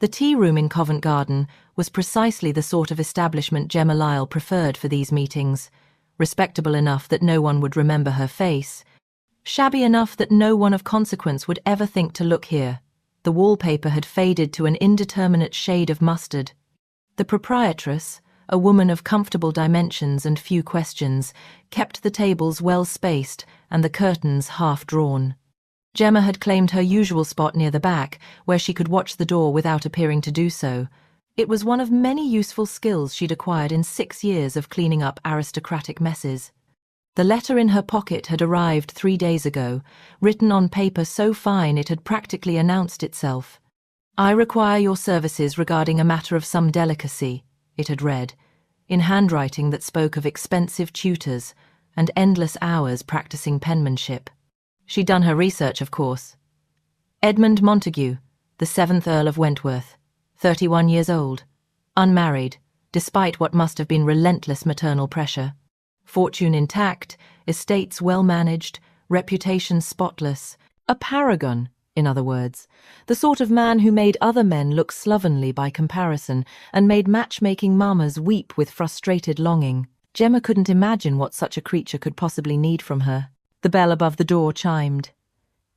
The tea room in Covent Garden was precisely the sort of establishment Gemma Lyle preferred for these meetings, respectable enough that no one would remember her face, shabby enough that no one of consequence would ever think to look here. The wallpaper had faded to an indeterminate shade of mustard. The proprietress, a woman of comfortable dimensions and few questions, kept the tables well spaced and the curtains half drawn. Gemma had claimed her usual spot near the back, where she could watch the door without appearing to do so. It was one of many useful skills she'd acquired in 6 years of cleaning up aristocratic messes. The letter in her pocket had arrived 3 days ago, written on paper so fine it had practically announced itself. "I require your services regarding a matter of some delicacy," it had read, in handwriting that spoke of expensive tutors and endless hours practicing penmanship. She'd done her research, of course. Edmund Montague, the 7th Earl of Wentworth, 31 years old, unmarried, despite what must have been relentless maternal pressure. Fortune intact, estates well managed, reputation spotless. A paragon, in other words. The sort of man who made other men look slovenly by comparison and made matchmaking mamas weep with frustrated longing. Gemma couldn't imagine what such a creature could possibly need from her. The bell above the door chimed.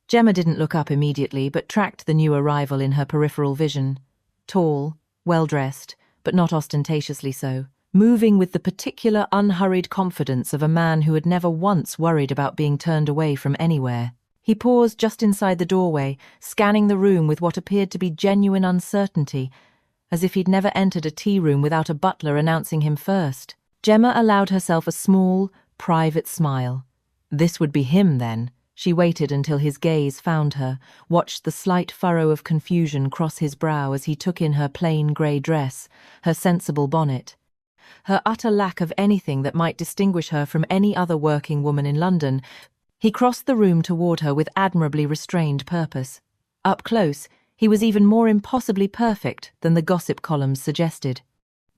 Gemma didn't look up immediately, but tracked the new arrival in her peripheral vision. Tall, well-dressed, but not ostentatiously so, moving with the particular unhurried confidence of a man who had never once worried about being turned away from anywhere. He paused just inside the doorway, scanning the room with what appeared to be genuine uncertainty, as if he'd never entered a tea room without a butler announcing him first. Gemma allowed herself a small, private smile. This would be him, then. She waited until his gaze found her, watched the slight furrow of confusion cross his brow as he took in her plain grey dress, her sensible bonnet. Her utter lack of anything that might distinguish her from any other working woman in London. He crossed the room toward her with admirably restrained purpose. Up close, he was even more impossibly perfect than the gossip columns suggested.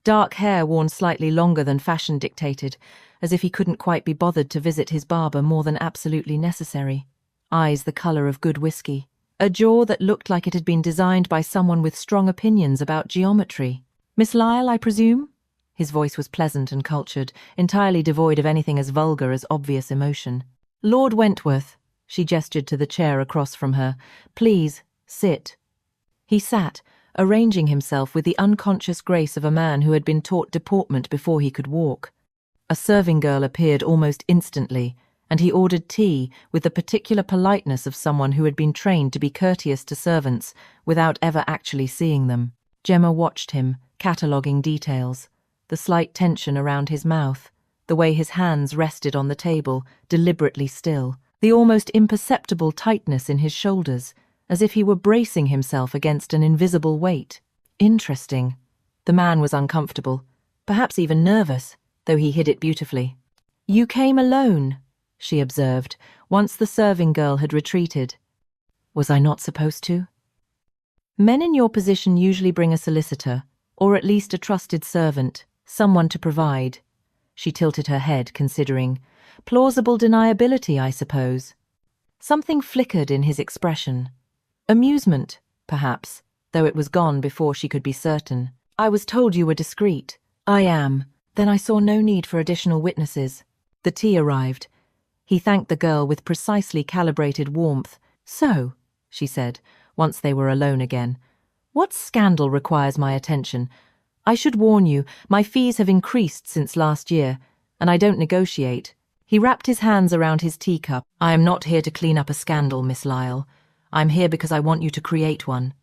Dark hair worn slightly longer than fashion dictated, as if he couldn't quite be bothered to visit his barber more than absolutely necessary. Eyes the colour of good whiskey. A jaw that looked like it had been designed by someone with strong opinions about geometry. "Miss Lyle, I presume?" His voice was pleasant and cultured, entirely devoid of anything as vulgar as obvious emotion. "Lord Wentworth," she gestured to the chair across from her. "Please, sit." He sat, arranging himself with the unconscious grace of a man who had been taught deportment before he could walk. A serving girl appeared almost instantly, and he ordered tea with the particular politeness of someone who had been trained to be courteous to servants without ever actually seeing them. Gemma watched him, cataloguing details. The slight tension around his mouth, the way his hands rested on the table, deliberately still, the almost imperceptible tightness in his shoulders, as if he were bracing himself against an invisible weight. Interesting. The man was uncomfortable, perhaps even nervous, though he hid it beautifully. "You came alone," she observed, once the serving girl had retreated. "Was I not supposed to?" "Men in your position usually bring a solicitor, or at least a trusted servant, someone to provide." She tilted her head, considering. "Plausible deniability, I suppose." Something flickered in his expression. Amusement, perhaps, though it was gone before she could be certain. "I was told you were discreet." "I am." Then I saw no need for additional witnesses. The tea arrived. He thanked the girl with precisely calibrated warmth. "So," she said, once they were alone again, "what scandal requires my attention? I should warn you, my fees have increased since last year, and I don't negotiate." He wrapped his hands around his teacup. "I am not here to clean up a scandal, Miss Lyle. I'm here because I want you to create one."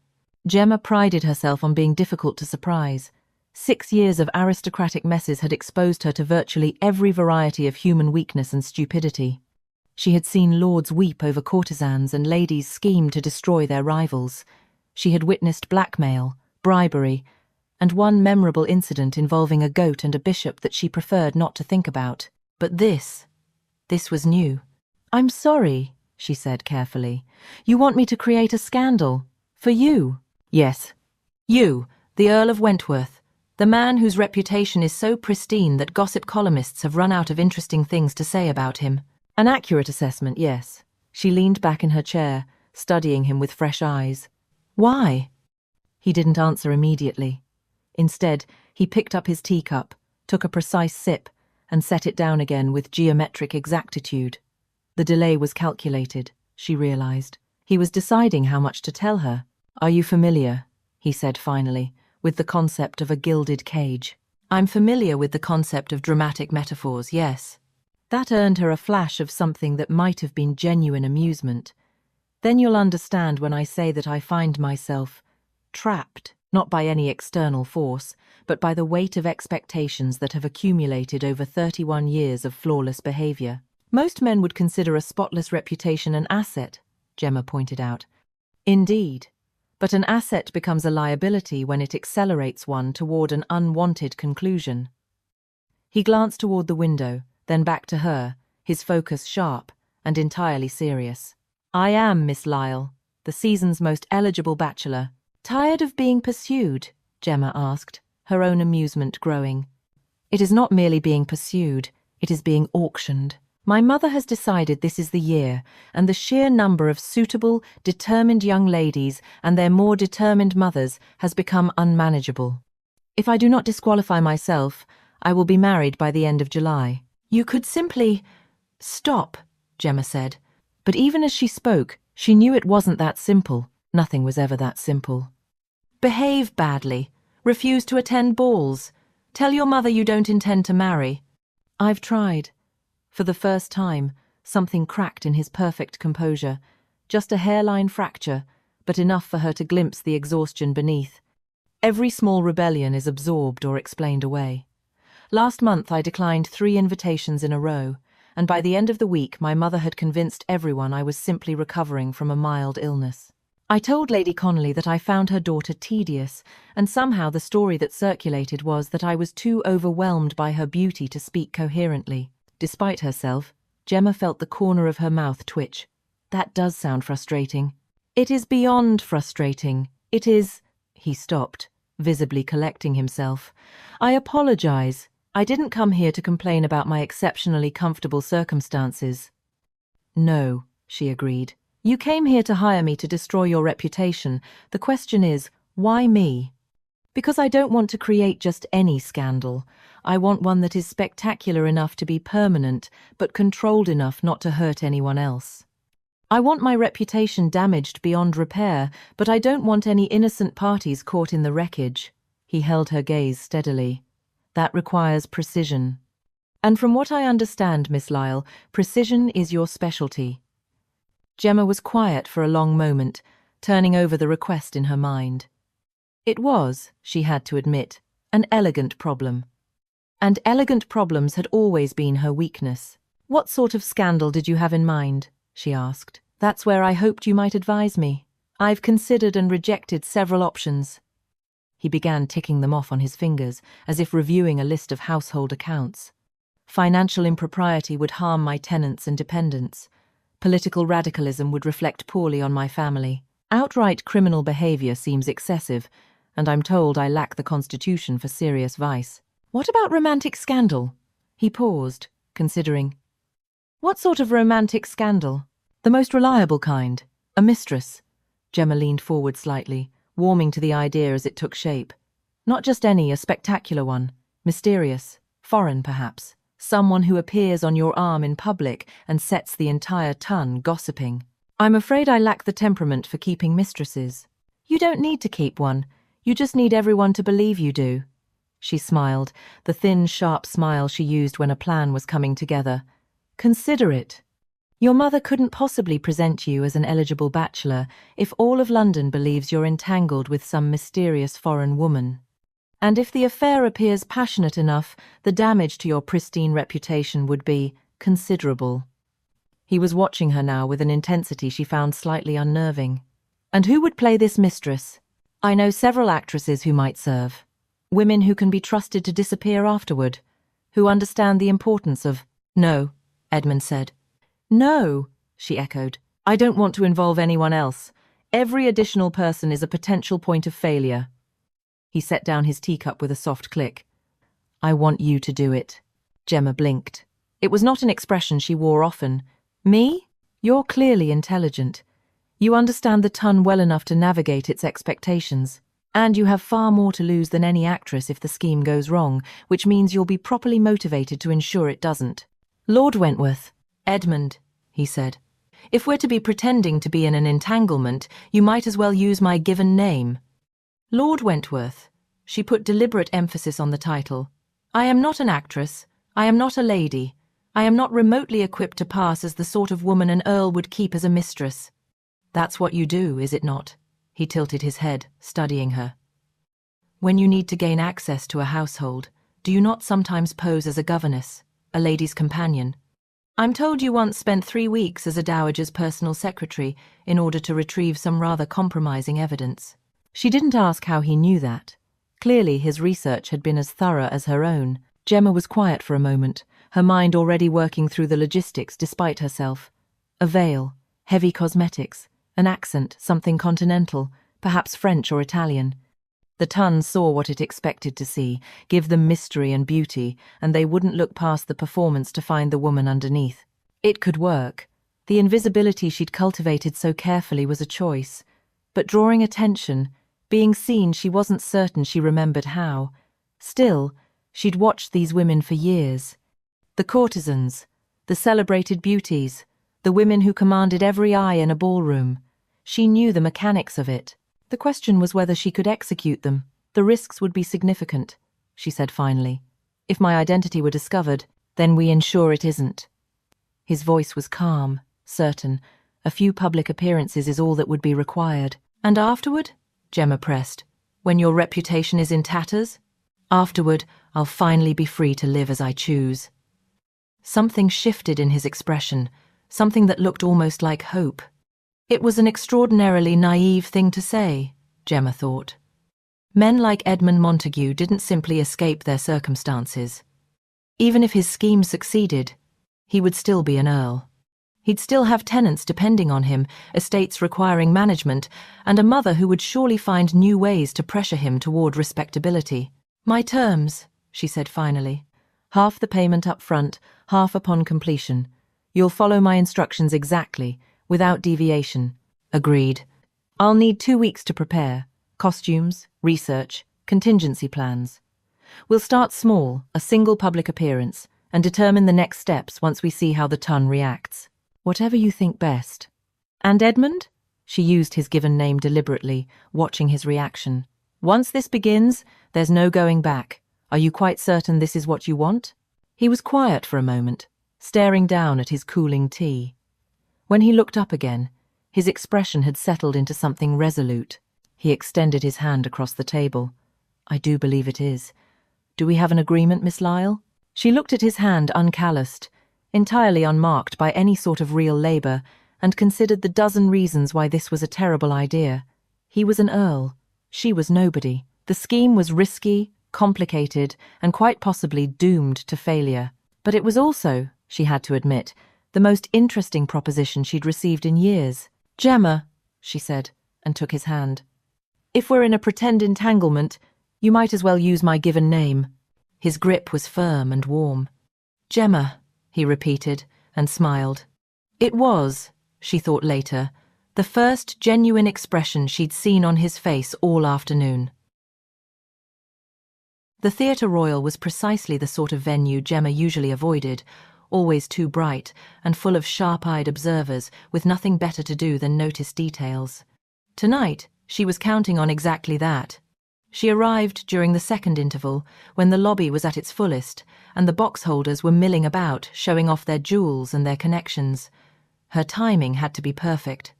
Gemma prided herself on being difficult to surprise. 6 years of aristocratic messes had exposed her to virtually every variety of human weakness and stupidity. She had seen lords weep over courtesans and ladies scheme to destroy their rivals. She had witnessed blackmail, bribery, and one memorable incident involving a goat and a bishop that she preferred not to think about. But this was new. "I'm sorry," she said carefully. "You want me to create a scandal? For you?" "Yes. You, the Earl of Wentworth. The man whose reputation is so pristine that gossip columnists have run out of interesting things to say about him." "An accurate assessment, yes." She leaned back in her chair, studying him with fresh eyes. "Why?" He didn't answer immediately. Instead, he picked up his teacup, took a precise sip, and set it down again with geometric exactitude. The delay was calculated, she realized. He was deciding how much to tell her. "Are you familiar," he said finally, "with the concept of a gilded cage?" "I'm familiar with the concept of dramatic metaphors, yes." That earned her a flash of something that might have been genuine amusement. "Then you'll understand when I say that I find myself trapped, not by any external force, but by the weight of expectations that have accumulated over 31 years of flawless behavior. Most men would consider a spotless reputation an asset," Gemma pointed out. "Indeed. But an asset becomes a liability when it accelerates one toward an unwanted conclusion." He glanced toward the window, then back to her, his focus sharp and entirely serious. "I am Miss Lyle, the season's most eligible bachelor." "Tired of being pursued?" Gemma asked, her own amusement growing. "It is not merely being pursued, it is being auctioned. My mother has decided this is the year, and the sheer number of suitable, determined young ladies and their more determined mothers has become unmanageable. If I do not disqualify myself, I will be married by the end of July." "You could simply stop," Gemma said. But even as she spoke, she knew it wasn't that simple. Nothing was ever that simple. "Behave badly. Refuse to attend balls. Tell your mother you don't intend to marry." "I've tried." For the first time, something cracked in his perfect composure. Just a hairline fracture, but enough for her to glimpse the exhaustion beneath. "Every small rebellion is absorbed or explained away. Last month I declined 3 invitations in a row, and by the end of the week my mother had convinced everyone I was simply recovering from a mild illness. I told Lady Connolly that I found her daughter tedious, and somehow the story that circulated was that I was too overwhelmed by her beauty to speak coherently. Despite herself, Gemma felt the corner of her mouth twitch. That does sound frustrating. "It is beyond frustrating. It is—" He stopped, visibly collecting himself. "I apologize. I didn't come here to complain about my exceptionally comfortable circumstances." "No," she agreed. "You came here to hire me to destroy your reputation. The question is, why me?" "Because I don't want to create just any scandal. I want one that is spectacular enough to be permanent, but controlled enough not to hurt anyone else. I want my reputation damaged beyond repair, but I don't want any innocent parties caught in the wreckage." He held her gaze steadily. "That requires precision. And from what I understand, Miss Lyle, precision is your specialty." Gemma was quiet for a long moment, turning over the request in her mind. It was, she had to admit, an elegant problem. And elegant problems had always been her weakness. "What sort of scandal did you have in mind?" she asked. "That's where I hoped you might advise me. I've considered and rejected several options." He began ticking them off on his fingers, as if reviewing a list of household accounts. "Financial impropriety would harm my tenants and dependents. Political radicalism would reflect poorly on my family. Outright criminal behavior seems excessive, and I'm told I lack the constitution for serious vice. What about romantic scandal?" He paused, considering. "What sort of romantic scandal?" "The most reliable kind. A mistress." Gemma leaned forward slightly, warming to the idea as it took shape. "Not just any, a spectacular one. Mysterious. Foreign, perhaps. Someone who appears on your arm in public and sets the entire ton gossiping." "I'm afraid I lack the temperament for keeping mistresses." "You don't need to keep one. You just need everyone to believe you do." She smiled, the thin, sharp smile she used when a plan was coming together. "Consider it. Your mother couldn't possibly present you as an eligible bachelor if all of London believes you're entangled with some mysterious foreign woman. And if the affair appears passionate enough, the damage to your pristine reputation would be considerable." He was watching her now with an intensity she found slightly unnerving. "And who would play this mistress?" "I know several actresses who might serve. Women who can be trusted to disappear afterward, who understand the importance of—" "No," Edmund said. "No," she echoed. "I don't want to involve anyone else. Every additional person is a potential point of failure." He set down his teacup with a soft click. "I want you to do it." Gemma blinked. It was not an expression she wore often. "Me? You're clearly intelligent. You understand the ton well enough to navigate its expectations." And you have far more to lose than any actress if the scheme goes wrong, which means you'll be properly motivated to ensure it doesn't. Lord Wentworth. Edmund, he said. If we're to be pretending to be in an entanglement, you might as well use my given name. Lord Wentworth. She put deliberate emphasis on the title. I am not an actress. I am not a lady. I am not remotely equipped to pass as the sort of woman an earl would keep as a mistress. That's what you do, is it not? He tilted his head, studying her. When you need to gain access to a household, do you not sometimes pose as a governess, a lady's companion? I'm told you once spent 3 weeks as a dowager's personal secretary in order to retrieve some rather compromising evidence. She didn't ask how he knew that. Clearly his research had been as thorough as her own. Gemma was quiet for a moment, her mind already working through the logistics despite herself. A veil, heavy cosmetics, an accent, something continental, perhaps French or Italian. The Tun saw what it expected to see, give them mystery and beauty, and they wouldn't look past the performance to find the woman underneath. It could work. The invisibility she'd cultivated so carefully was a choice. But drawing attention, being seen, she wasn't certain she remembered how. Still, she'd watched these women for years. The courtesans, the celebrated beauties, the women who commanded every eye in a ballroom. She knew the mechanics of it. The question was whether she could execute them. The risks would be significant, she said finally. If my identity were discovered, then we ensure it isn't. His voice was calm, certain. A few public appearances is all that would be required. And afterward? Gemma pressed. When your reputation is in tatters? Afterward, I'll finally be free to live as I choose. Something shifted in his expression, something that looked almost like hope. It was an extraordinarily naive thing to say, Gemma thought. Men like Edmund Montague didn't simply escape their circumstances. Even if his scheme succeeded, he would still be an earl. He'd still have tenants depending on him, estates requiring management, and a mother who would surely find new ways to pressure him toward respectability. My terms, she said finally. Half the payment up front, half upon completion. You'll follow my instructions exactly, without deviation. Agreed. I'll need 2 weeks to prepare. Costumes, research, contingency plans. We'll start small, a single public appearance, and determine the next steps once we see how the Tun reacts. Whatever you think best. And Edmund? She used his given name deliberately, watching his reaction. Once this begins, there's no going back. Are you quite certain this is what you want? He was quiet for a moment, staring down at his cooling tea. When he looked up again, his expression had settled into something resolute. He extended his hand across the table. I do believe it is. Do we have an agreement, Miss Lyle? She looked at his hand uncalloused, entirely unmarked by any sort of real labour, and considered the dozen reasons why this was a terrible idea. He was an earl. She was nobody. The scheme was risky, complicated, and quite possibly doomed to failure. But it was also, she had to admit, the most interesting proposition she'd received in years. Gemma, she said, and took his hand. If we're in a pretend entanglement, you might as well use my given name. His grip was firm and warm. Gemma, he repeated, and smiled. It was, she thought later, the first genuine expression she'd seen on his face all afternoon. The Theatre Royal was precisely the sort of venue Gemma usually avoided, always too bright and full of sharp-eyed observers with nothing better to do than notice details. Tonight, she was counting on exactly that. She arrived during the second interval, when the lobby was at its fullest, and the box holders were milling about, showing off their jewels and their connections. Her timing had to be perfect.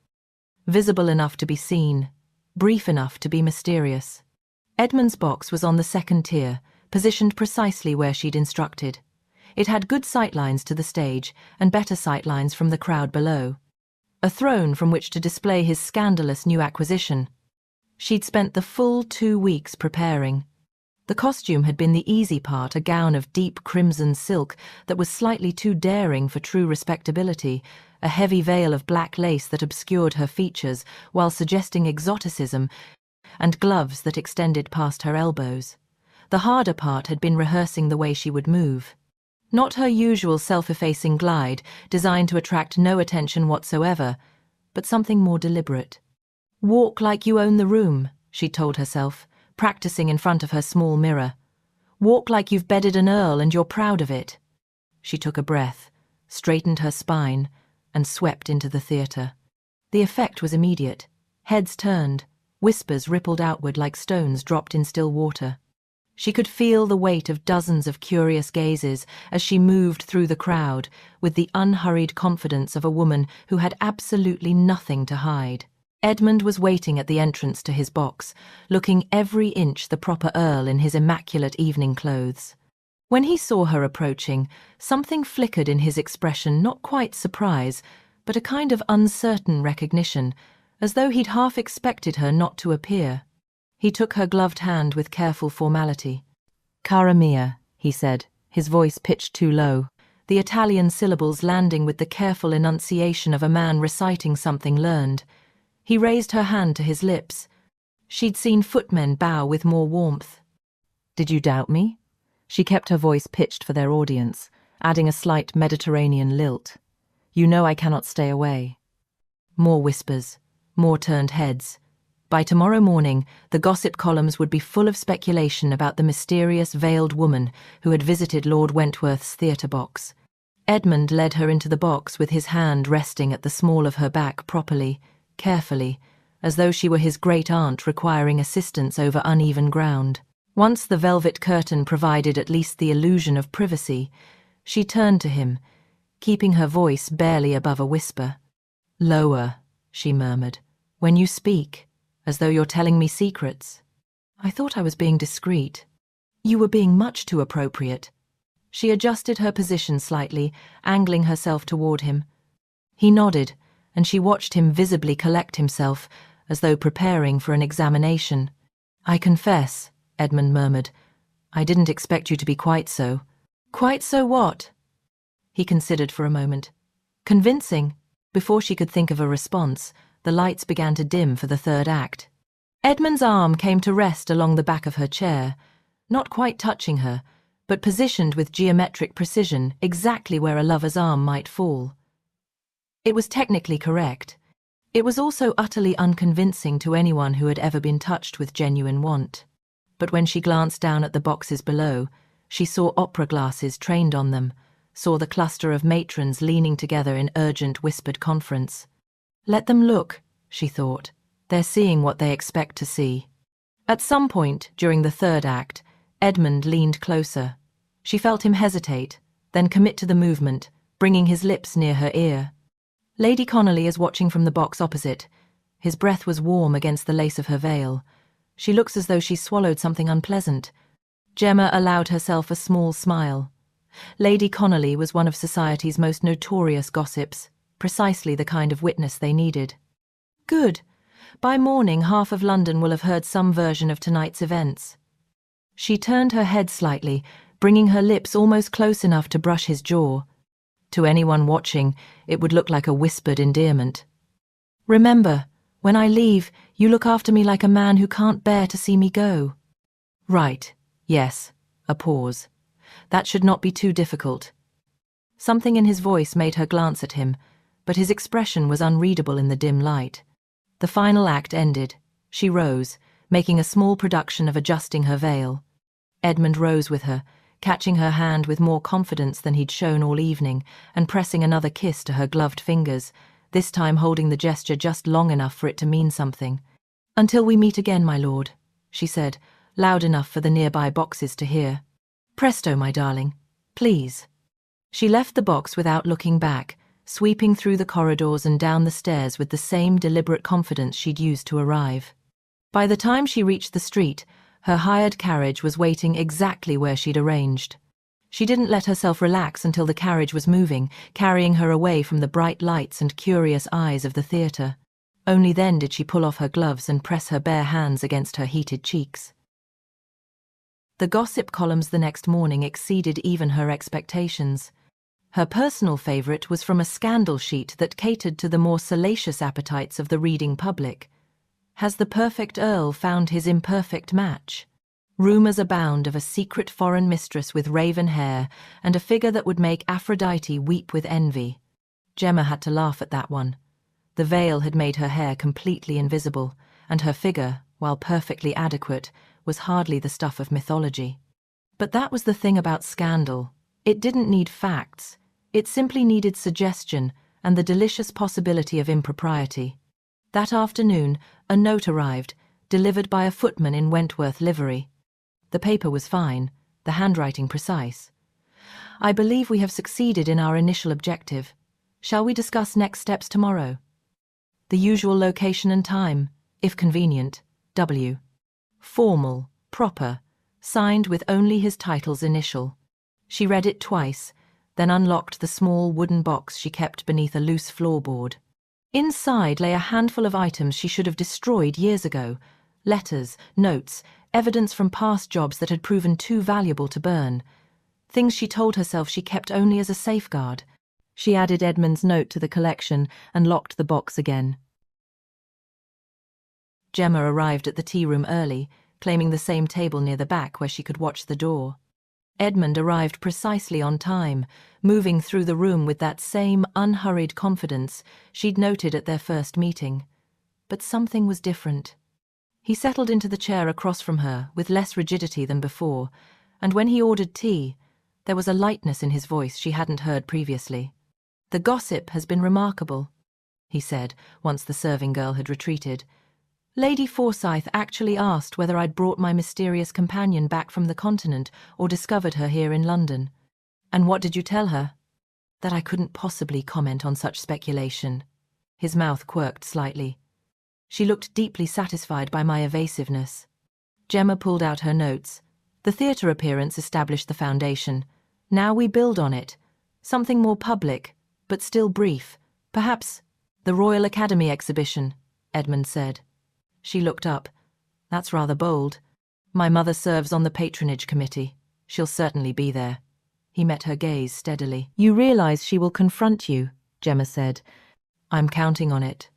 Visible enough to be seen, brief enough to be mysterious. Edmund's box was on the second tier, positioned precisely where she'd instructed. It had good sightlines to the stage and better sightlines from the crowd below. A throne from which to display his scandalous new acquisition. She'd spent the full 2 weeks preparing. The costume had been the easy part, a gown of deep crimson silk that was slightly too daring for true respectability, a heavy veil of black lace that obscured her features while suggesting exoticism, and gloves that extended past her elbows. The harder part had been rehearsing the way she would move. Not her usual self-effacing glide, designed to attract no attention whatsoever, but something more deliberate. Walk like you own the room, she told herself, practicing in front of her small mirror. Walk like you've bedded an earl and you're proud of it. She took a breath, straightened her spine, and swept into the theatre. The effect was immediate. Heads turned, whispers rippled outward like stones dropped in still water. She could feel the weight of dozens of curious gazes as she moved through the crowd with the unhurried confidence of a woman who had absolutely nothing to hide. Edmund was waiting at the entrance to his box, looking every inch the proper earl in his immaculate evening clothes. When he saw her approaching, something flickered in his expression, not quite surprise, but a kind of uncertain recognition, as though he'd half expected her not to appear. He took her gloved hand with careful formality. "Cara mia," he said, his voice pitched too low, the Italian syllables landing with the careful enunciation of a man reciting something learned. He raised her hand to his lips. She'd seen footmen bow with more warmth. "Did you doubt me?" She kept her voice pitched for their audience, adding a slight Mediterranean lilt. "You know I cannot stay away." More whispers, more turned heads. By tomorrow morning, the gossip columns would be full of speculation about the mysterious veiled woman who had visited Lord Wentworth's theatre box. Edmund led her into the box with his hand resting at the small of her back properly, carefully, as though she were his great-aunt requiring assistance over uneven ground. Once the velvet curtain provided at least the illusion of privacy, she turned to him, keeping her voice barely above a whisper. "Lower," she murmured, "when you speak, as though you're telling me secrets." "I thought I was being discreet." "You were being much too appropriate." She adjusted her position slightly, angling herself toward him. He nodded, and she watched him visibly collect himself, as though preparing for an examination. "I confess," Edmund murmured, "I didn't expect you to be quite so." "Quite so what?" He considered for a moment. "Convincing." Before she could think of a response, the lights began to dim for the third act. Edmund's arm came to rest along the back of her chair, not quite touching her, but positioned with geometric precision exactly where a lover's arm might fall. It was technically correct. It was also utterly unconvincing to anyone who had ever been touched with genuine want. But when she glanced down at the boxes below, she saw opera glasses trained on them, saw the cluster of matrons leaning together in urgent whispered conference. Let them look, she thought. They're seeing what they expect to see. At some point during the third act, Edmund leaned closer. She felt him hesitate, then commit to the movement, bringing his lips near her ear. Lady Connolly is watching from the box opposite. His breath was warm against the lace of her veil. She looks as though she swallowed something unpleasant. Gemma allowed herself a small smile. Lady Connolly was one of society's most notorious gossips, precisely the kind of witness they needed. Good. By morning, half of London will have heard some version of tonight's events. She turned her head slightly, bringing her lips almost close enough to brush his jaw. To anyone watching, it would look like a whispered endearment. Remember, when I leave, you look after me like a man who can't bear to see me go. Right, yes, a pause. That should not be too difficult. Something in his voice made her glance at him, but his expression was unreadable in the dim light. The final act ended. She rose, making a small production of adjusting her veil. Edmund rose with her, catching her hand with more confidence than he'd shown all evening, and pressing another kiss to her gloved fingers, this time holding the gesture just long enough for it to mean something. "Until we meet again, my lord," she said, loud enough for the nearby boxes to hear. "Presto, my darling. Please." She left the box without looking back, sweeping through the corridors and down the stairs with the same deliberate confidence she'd used to arrive. By the time she reached the street, her hired carriage was waiting exactly where she'd arranged. She didn't let herself relax until the carriage was moving, carrying her away from the bright lights and curious eyes of the theatre. Only then did she pull off her gloves and press her bare hands against her heated cheeks. The gossip columns the next morning exceeded even her expectations. Her personal favourite was from a scandal sheet that catered to the more salacious appetites of the reading public. Has the perfect Earl found his imperfect match? Rumours abound of a secret foreign mistress with raven hair and a figure that would make Aphrodite weep with envy. Gemma had to laugh at that one. The veil had made her hair completely invisible, and her figure, while perfectly adequate, was hardly the stuff of mythology. But that was the thing about scandal. It didn't need facts. It simply needed suggestion and the delicious possibility of impropriety. That afternoon, a note arrived, delivered by a footman in Wentworth livery. The paper was fine, the handwriting precise. "I believe we have succeeded in our initial objective. Shall we discuss next steps tomorrow? The usual location and time, if convenient. W." Formal, proper, signed with only his title's initial. She read it twice, then unlocked the small wooden box she kept beneath a loose floorboard. Inside lay a handful of items she should have destroyed years ago: letters, notes, evidence from past jobs that had proven too valuable to burn. Things she told herself she kept only as a safeguard. She added Edmund's note to the collection and locked the box again. Gemma arrived at the tea room early, claiming the same table near the back where she could watch the door. Edmund arrived precisely on time, moving through the room with that same unhurried confidence she'd noted at their first meeting. But something was different. He settled into the chair across from her with less rigidity than before, and when he ordered tea, there was a lightness in his voice she hadn't heard previously. "The gossip has been remarkable," he said, once the serving girl had retreated. "Lady Forsyth actually asked whether I'd brought my mysterious companion back from the continent or discovered her here in London." "And what did you tell her?" "That I couldn't possibly comment on such speculation." His mouth quirked slightly. She looked deeply satisfied by my evasiveness. Gemma pulled out her notes. "The theatre appearance established the foundation. Now we build on it. Something more public, but still brief. Perhaps the Royal Academy exhibition," Edmund said. She looked up. "That's rather bold. My mother serves on the patronage committee. She'll certainly be there." He met her gaze steadily. "You realize she will confront you," Gemma said. "I'm counting on it."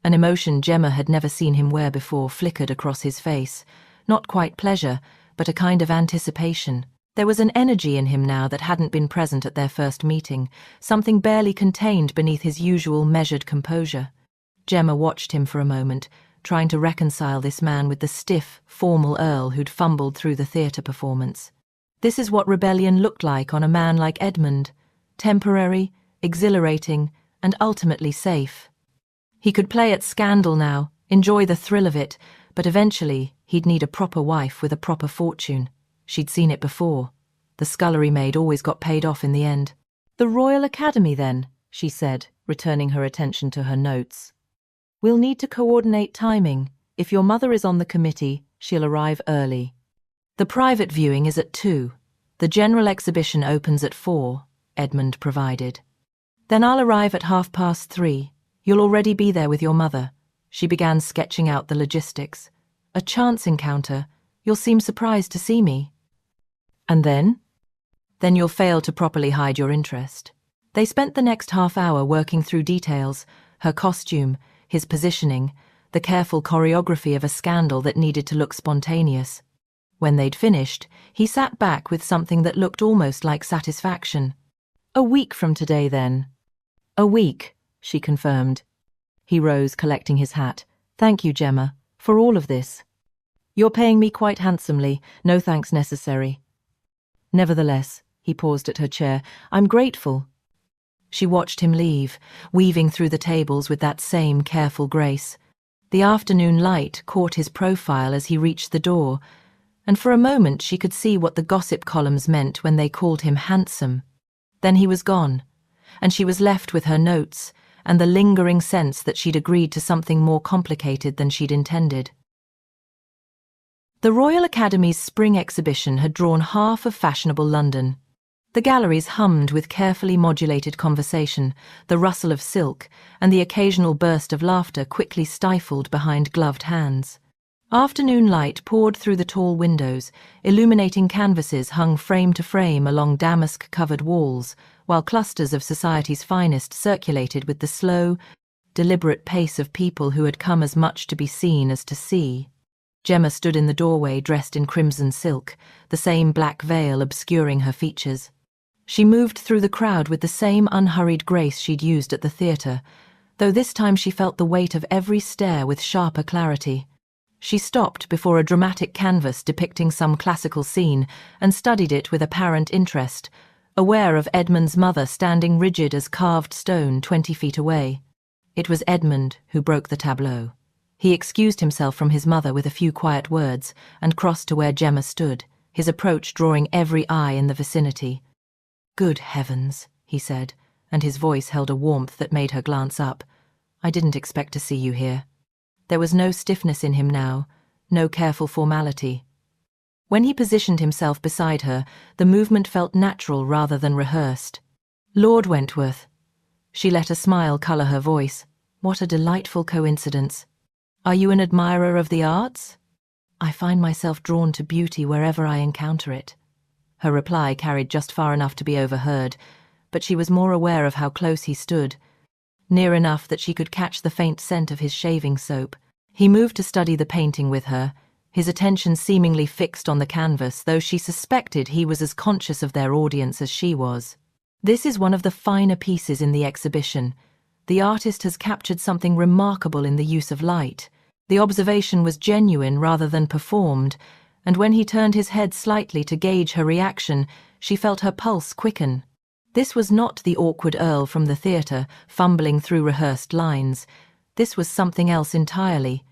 An emotion Gemma had never seen him wear before flickered across his face. Not quite pleasure, but a kind of anticipation. There was an energy in him now that hadn't been present at their first meeting, something barely contained beneath his usual measured composure. Gemma watched him for a moment, trying to reconcile this man with the stiff, formal Earl who'd fumbled through the theatre performance. This is what rebellion looked like on a man like Edmund: temporary, exhilarating, and ultimately safe. He could play at scandal now, enjoy the thrill of it, but eventually he'd need a proper wife with a proper fortune. She'd seen it before. The scullery maid always got paid off in the end. "The Royal Academy, then," she said, returning her attention to her notes. "We'll need to coordinate timing. If your mother is on the committee, she'll arrive early. The private viewing is at 2. The general exhibition opens at 4, Edmund provided. Then I'll arrive at 3:30. You'll already be there with your mother." She began sketching out the logistics. "A chance encounter. You'll seem surprised to see me." "And then?" "Then you'll fail to properly hide your interest." They spent the next half hour working through details: her costume, his positioning, the careful choreography of a scandal that needed to look spontaneous. When they'd finished, he sat back with something that looked almost like satisfaction. "A week from today, then." "A week," she confirmed. He rose, collecting his hat. "Thank you, Gemma, for all of this. You're paying me quite handsomely, no thanks necessary." "Nevertheless," he paused at her chair, "I'm grateful." She watched him leave, weaving through the tables with that same careful grace. The afternoon light caught his profile as he reached the door, and for a moment she could see what the gossip columns meant when they called him handsome. Then he was gone, and she was left with her notes and the lingering sense that she'd agreed to something more complicated than she'd intended. The Royal Academy's spring exhibition had drawn half of fashionable London. The galleries hummed with carefully modulated conversation, the rustle of silk, and the occasional burst of laughter quickly stifled behind gloved hands. Afternoon light poured through the tall windows, illuminating canvases hung frame to frame along damask-covered walls, while clusters of society's finest circulated with the slow, deliberate pace of people who had come as much to be seen as to see. Gemma stood in the doorway dressed in crimson silk, the same black veil obscuring her features. She moved through the crowd with the same unhurried grace she'd used at the theatre, though this time she felt the weight of every stare with sharper clarity. She stopped before a dramatic canvas depicting some classical scene and studied it with apparent interest, aware of Edmund's mother standing rigid as carved stone 20 feet away. It was Edmund who broke the tableau. He excused himself from his mother with a few quiet words and crossed to where Gemma stood, his approach drawing every eye in the vicinity. "Good heavens," he said, and his voice held a warmth that made her glance up. "I didn't expect to see you here." There was no stiffness in him now, no careful formality. When he positioned himself beside her, the movement felt natural rather than rehearsed. "Lord Wentworth." She let a smile colour her voice. "What a delightful coincidence. Are you an admirer of the arts?" "I find myself drawn to beauty wherever I encounter it." Her reply carried just far enough to be overheard, but she was more aware of how close he stood, near enough that she could catch the faint scent of his shaving soap. He moved to study the painting with her, his attention seemingly fixed on the canvas, though she suspected he was as conscious of their audience as she was. "This is one of the finer pieces in the exhibition. The artist has captured something remarkable in the use of light." The observation was genuine rather than performed, and when he turned his head slightly to gauge her reaction, she felt her pulse quicken. This was not the awkward Earl from the theatre, fumbling through rehearsed lines. This was something else entirely.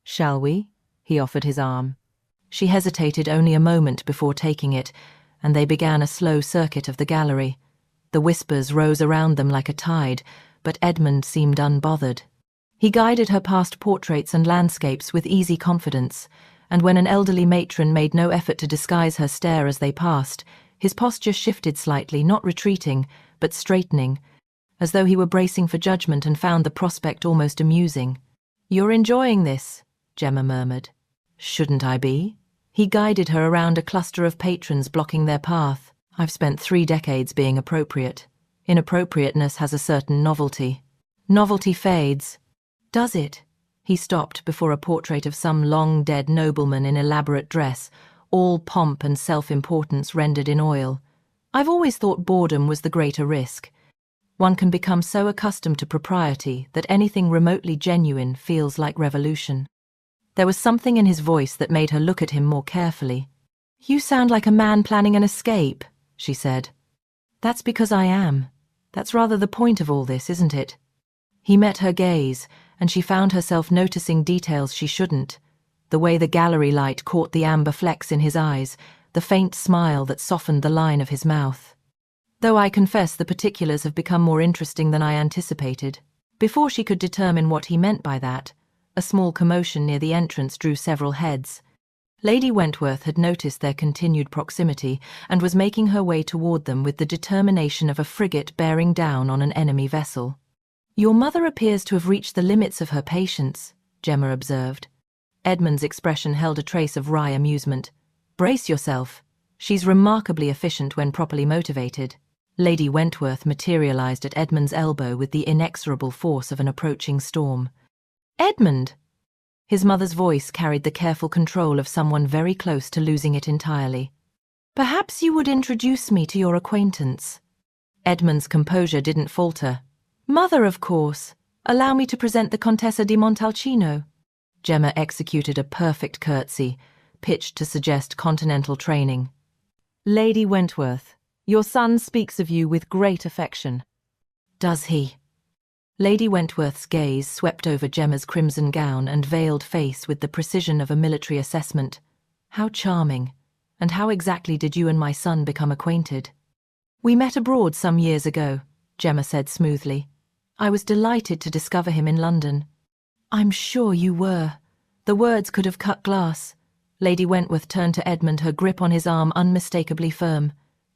"Shall we?" He offered his arm. She hesitated only a moment before taking it, and they began a slow circuit of the gallery. The whispers rose around them like a tide, but Edmund seemed unbothered. He guided her past portraits and landscapes with easy confidence, and when an elderly matron made no effort to disguise her stare as they passed, his posture shifted slightly, not retreating, but straightening, as though he were bracing for judgment and found the prospect almost amusing. "You're enjoying this," Gemma murmured. "Shouldn't I be?" He guided her around a cluster of patrons blocking their path. "I've spent 3 decades being appropriate. Inappropriateness has a certain novelty. Novelty fades." "Does it?" He stopped before a portrait of some long-dead nobleman in elaborate dress, all pomp and self-importance rendered in oil. "I've always thought boredom was the greater risk. One can become so accustomed to propriety that anything remotely genuine feels like revolution." There was something in his voice that made her look at him more carefully. "You sound like a man planning an escape," she said. "That's because I am. That's rather the point of all this, isn't it?" He met her gaze, and she found herself noticing details she shouldn't. The way the gallery light caught the amber flecks in his eyes, the faint smile that softened the line of his mouth. "Though I confess the particulars have become more interesting than I anticipated." Before she could determine what he meant by that, a small commotion near the entrance drew several heads. Lady Wentworth had noticed their continued proximity and was making her way toward them with the determination of a frigate bearing down on an enemy vessel. "Your mother appears to have reached the limits of her patience," Gemma observed. Edmund's expression held a trace of wry amusement. "Brace yourself. She's remarkably efficient when properly motivated." Lady Wentworth materialized at Edmund's elbow with the inexorable force of an approaching storm. "Edmund!" His mother's voice carried the careful control of someone very close to losing it entirely. "Perhaps you would introduce me to your acquaintance." Edmund's composure didn't falter. "Mother, of course. Allow me to present the Contessa di Montalcino." Gemma executed a perfect curtsy, pitched to suggest continental training. "Lady Wentworth, your son speaks of you with great affection." "Does he?" Lady Wentworth's gaze swept over Gemma's crimson gown and veiled face with the precision of a military assessment. "How charming. And how exactly did you and my son become acquainted?" "We met abroad some years ago," Gemma said smoothly. "I was delighted to discover him in London." "I'm sure you were." The words could have cut glass. Lady Wentworth turned to Edmund, her grip on his arm unmistakably firm.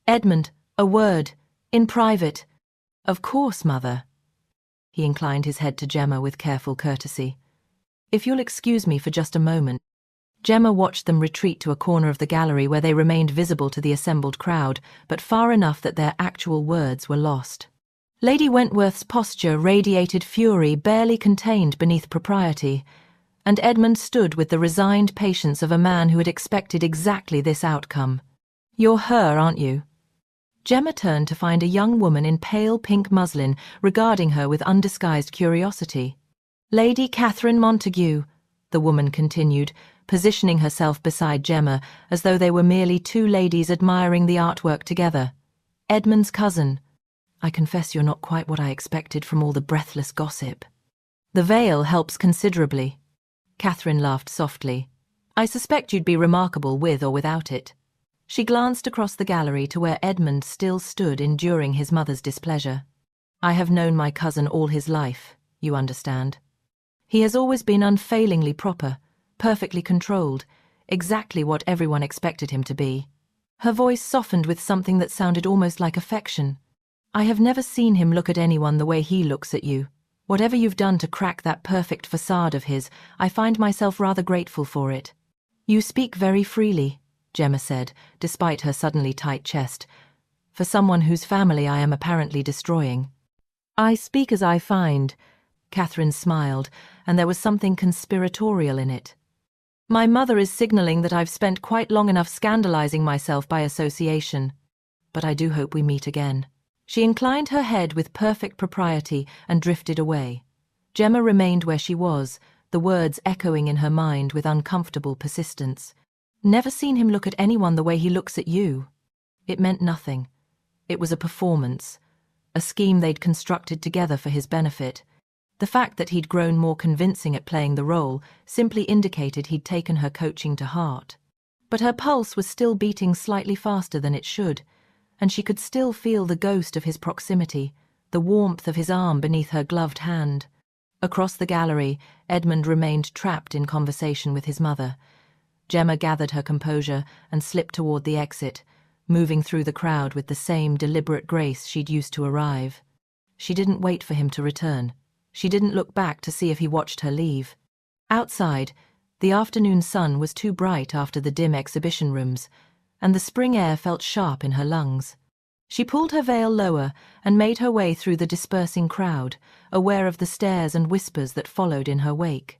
"Edmund, a word. In private." "Of course, Mother." He inclined his head to Gemma with careful courtesy. "If you'll excuse me for just a moment." Gemma watched them retreat to a corner of the gallery where they remained visible to the assembled crowd, but far enough that their actual words were lost. Lady Wentworth's posture radiated fury barely contained beneath propriety, and Edmund stood with the resigned patience of a man who had expected exactly this outcome. "You're her, aren't you?" Gemma turned to find a young woman in pale pink muslin regarding her with undisguised curiosity. "Lady Catherine Montague, the woman continued, positioning herself beside Gemma as though they were merely two ladies admiring the artwork together. Edmund's cousin. I confess you're not quite what I expected from all the breathless gossip. The veil helps considerably. Catherine laughed softly. I suspect you'd be remarkable with or without it. She glanced across the gallery to where Edmund still stood enduring his mother's displeasure. I have known my cousin all his life, you understand. He has always been unfailingly proper, perfectly controlled, exactly what everyone expected him to be. Her voice softened with something that sounded almost like affection. I have never seen him look at anyone the way he looks at you. Whatever you've done to crack that perfect facade of his, I find myself rather grateful for it. You speak very freely, Gemma said, despite her suddenly tight chest, for someone whose family I am apparently destroying. I speak as I find. Catherine smiled, and there was something conspiratorial in it. My mother is signalling that I've spent quite long enough scandalizing myself by association, but I do hope we meet again. She inclined her head with perfect propriety and drifted away. Gemma remained where she was, the words echoing in her mind with uncomfortable persistence. Never seen him look at anyone the way he looks at you. It meant nothing. It was a performance, a scheme they'd constructed together for his benefit. The fact that he'd grown more convincing at playing the role simply indicated he'd taken her coaching to heart. But her pulse was still beating slightly faster than it should, and she could still feel the ghost of his proximity, the warmth of his arm beneath her gloved hand. Across the gallery, Edmund remained trapped in conversation with his mother. Gemma gathered her composure and slipped toward the exit, moving through the crowd with the same deliberate grace she'd used to arrive. She didn't wait for him to return. She didn't look back to see if he watched her leave. Outside, the afternoon sun was too bright after the dim exhibition rooms, and the spring air felt sharp in her lungs. She pulled her veil lower and made her way through the dispersing crowd, aware of the stares and whispers that followed in her wake.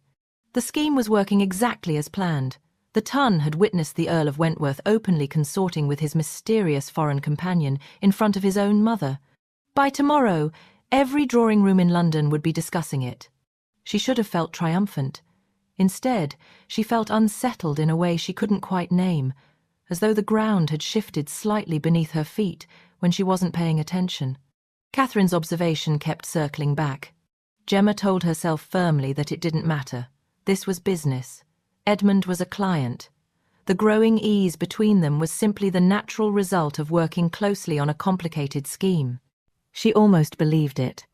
The scheme was working exactly as planned. The Ton had witnessed the Earl of Wentworth openly consorting with his mysterious foreign companion in front of his own mother. By tomorrow, every drawing room in London would be discussing it. She should have felt triumphant. Instead, she felt unsettled in a way she couldn't quite name, as though the ground had shifted slightly beneath her feet when she wasn't paying attention. Catherine's observation kept circling back. Gemma told herself firmly that it didn't matter. This was business. Edmund was a client. The growing ease between them was simply the natural result of working closely on a complicated scheme. She almost believed it.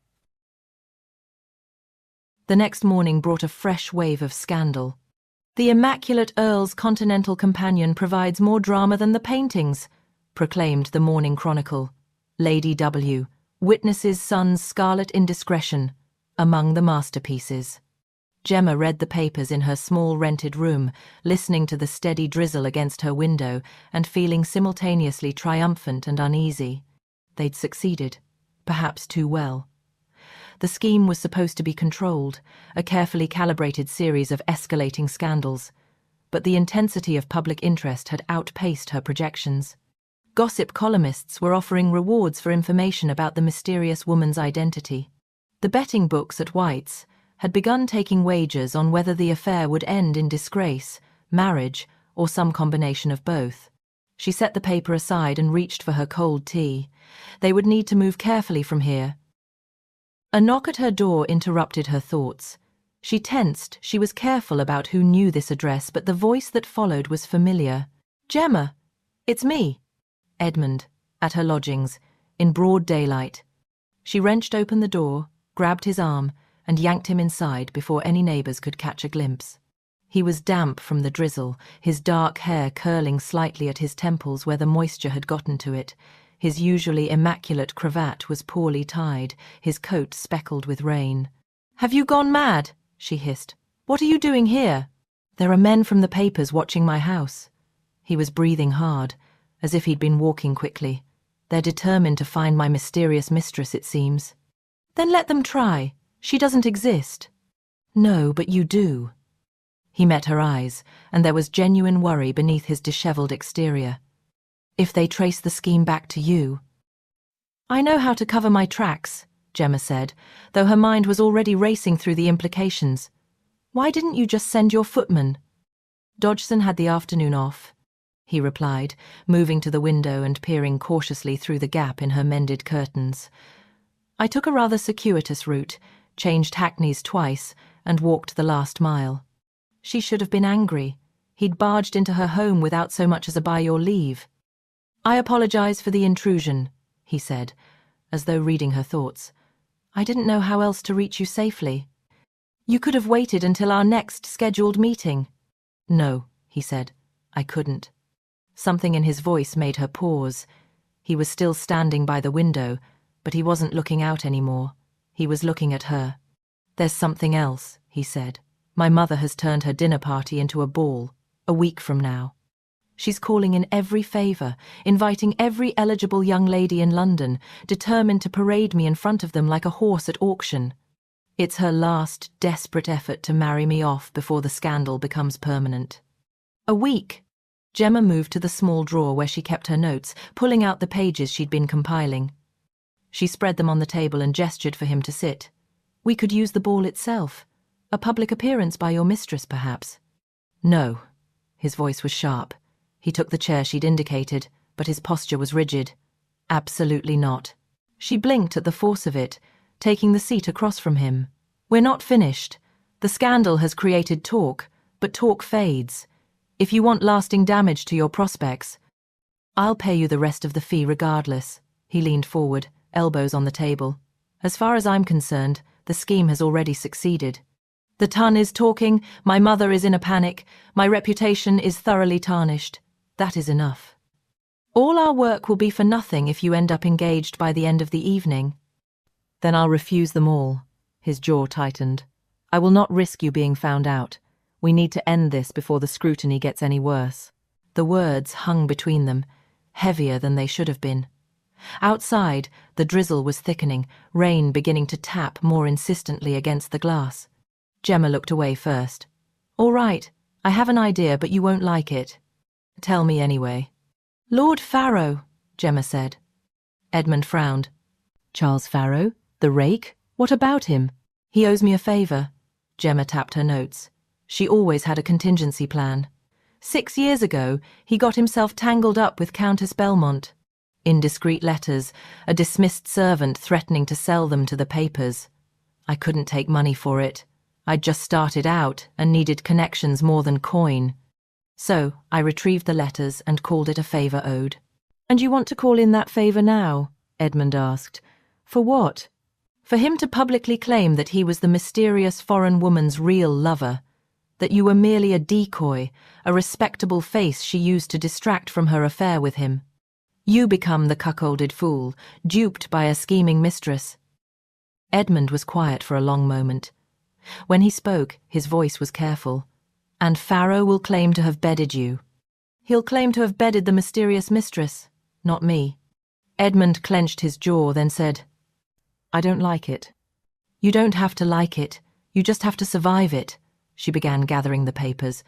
The next morning brought a fresh wave of scandal. The immaculate Earl's continental companion provides more drama than the paintings, proclaimed the Morning Chronicle. Lady W. witnesses son's scarlet indiscretion among the masterpieces. Gemma read the papers in her small rented room, listening to the steady drizzle against her window and feeling simultaneously triumphant and uneasy. They'd succeeded, perhaps too well. The scheme was supposed to be controlled, a carefully calibrated series of escalating scandals, but the intensity of public interest had outpaced her projections. Gossip columnists were offering rewards for information about the mysterious woman's identity. The betting books at White's had begun taking wagers on whether the affair would end in disgrace, marriage, or some combination of both. She set the paper aside and reached for her cold tea. They would need to move carefully from here. A knock at her door interrupted her thoughts. She tensed. She was careful about who knew this address, but the voice that followed was familiar. "Gemma, it's me." Edmund, at her lodgings, in broad daylight. She wrenched open the door, grabbed his arm, and yanked him inside before any neighbours could catch a glimpse. He was damp from the drizzle, his dark hair curling slightly at his temples where the moisture had gotten to it. His usually immaculate cravat was poorly tied, his coat speckled with rain. "Have you gone mad?" she hissed. "What are you doing here?" "There are men from the papers watching my house." He was breathing hard, as if he'd been walking quickly. "They're determined to find my mysterious mistress, it seems." "Then let them try. She doesn't exist." "No, but you do." He met her eyes, and there was genuine worry beneath his dishevelled exterior. "If they trace the scheme back to you—" "I know how to cover my tracks," Gemma said, though her mind was already racing through the implications. Why didn't you just send your footman? Dodgson had the afternoon off, he replied, moving to the window and peering cautiously through the gap in her mended curtains. I took a rather circuitous route, changed hackneys twice, and walked the last mile. She should have been angry. He'd barged into her home without so much as a by your leave. I apologize for the intrusion, he said, as though reading her thoughts. I didn't know how else to reach you safely. You could have waited until our next scheduled meeting. No, he said, I couldn't. Something in his voice made her pause. He was still standing by the window, but he wasn't looking out anymore. He was looking at her. There's something else, he said. My mother has turned her dinner party into a ball, a week from now. She's calling in every favour, inviting every eligible young lady in London, determined to parade me in front of them like a horse at auction. It's her last, desperate effort to marry me off before the scandal becomes permanent. A week. Gemma moved to the small drawer where she kept her notes, pulling out the pages she'd been compiling. She spread them on the table and gestured for him to sit. We could use the ball itself. A public appearance by your mistress, perhaps. No. His voice was sharp. He took the chair she'd indicated, but his posture was rigid. Absolutely not. She blinked at the force of it, taking the seat across from him. We're not finished. The scandal has created talk, but talk fades. If you want lasting damage to your prospects, I'll pay you the rest of the fee regardless. He leaned forward, elbows on the table. As far as I'm concerned, the scheme has already succeeded. The ton is talking, my mother is in a panic, my reputation is thoroughly tarnished. That is enough. All our work will be for nothing if you end up engaged by the end of the evening. Then I'll refuse them all. His jaw tightened. I will not risk you being found out. We need to end this before the scrutiny gets any worse. The words hung between them, heavier than they should have been. Outside, the drizzle was thickening, rain beginning to tap more insistently against the glass. Gemma looked away first. All right, I have an idea, but you won't like it. Tell me anyway. Lord Farrow, Gemma said. Edmund frowned. Charles Farrow? The rake? What about him? He owes me a favour. Gemma tapped her notes. She always had a contingency plan. 6 years ago, he got himself tangled up with Countess Belmont. Indiscreet letters, a dismissed servant threatening to sell them to the papers. I couldn't take money for it. I'd just started out and needed connections more than coin. So I retrieved the letters and called it a favour owed. And you want to call in that favour now? Edmund asked. For what? For him to publicly claim that he was the mysterious foreign woman's real lover, that you were merely a decoy, a respectable face she used to distract from her affair with him. You become the cuckolded fool, duped by a scheming mistress. Edmund was quiet for a long moment. When he spoke, his voice was careful. And Farrow will claim to have bedded you. He'll claim to have bedded the mysterious mistress, not me. Edmund clenched his jaw, then said, I don't like it. You don't have to like it. You just have to survive it. She began gathering the papers.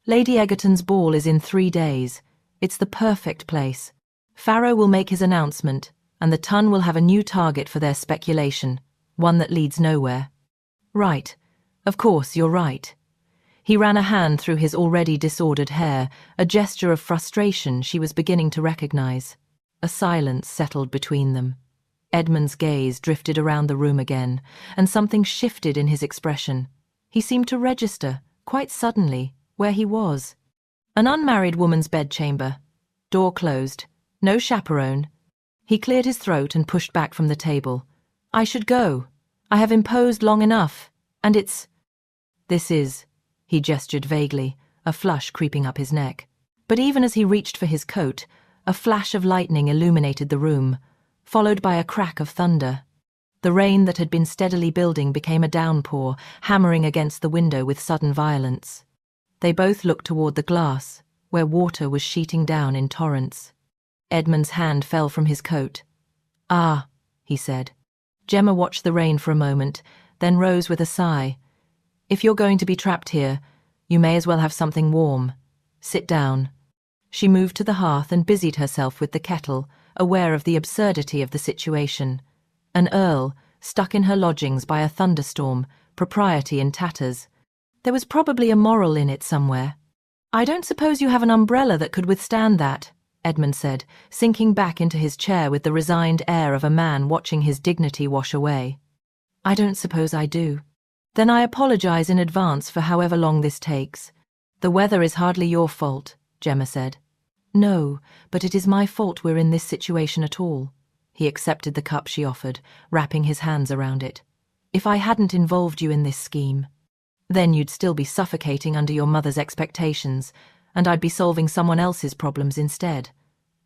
Lady Egerton's ball is in 3 days. It's the perfect place. Farrow will make his announcement, and the Ton will have a new target for their speculation, one that leads nowhere. Right. Of course, you're right. He ran a hand through his already disordered hair, a gesture of frustration she was beginning to recognize. A silence settled between them. Edmund's gaze drifted around the room again, and something shifted in his expression. He seemed to register, quite suddenly, where he was. An unmarried woman's bedchamber. Door closed. No chaperone. He cleared his throat and pushed back from the table. I should go. I have imposed long enough, and it's... This is... He gestured vaguely, a flush creeping up his neck. But even as he reached for his coat, a flash of lightning illuminated the room, followed by a crack of thunder. The rain that had been steadily building became a downpour, hammering against the window with sudden violence. They both looked toward the glass, where water was sheeting down in torrents. Edmund's hand fell from his coat. Ah, he said. Gemma watched the rain for a moment, then rose with a sigh. If you're going to be trapped here, you may as well have something warm. Sit down. She moved to the hearth and busied herself with the kettle, aware of the absurdity of the situation. An earl, stuck in her lodgings by a thunderstorm, propriety in tatters. There was probably a moral in it somewhere. I don't suppose you have an umbrella that could withstand that, Edmund said, sinking back into his chair with the resigned air of a man watching his dignity wash away. I don't suppose I do. Then I apologize in advance for however long this takes. The weather is hardly your fault, Gemma said. No, but it is my fault we're in this situation at all. He accepted the cup she offered, wrapping his hands around it. If I hadn't involved you in this scheme, then you'd still be suffocating under your mother's expectations, and I'd be solving someone else's problems instead.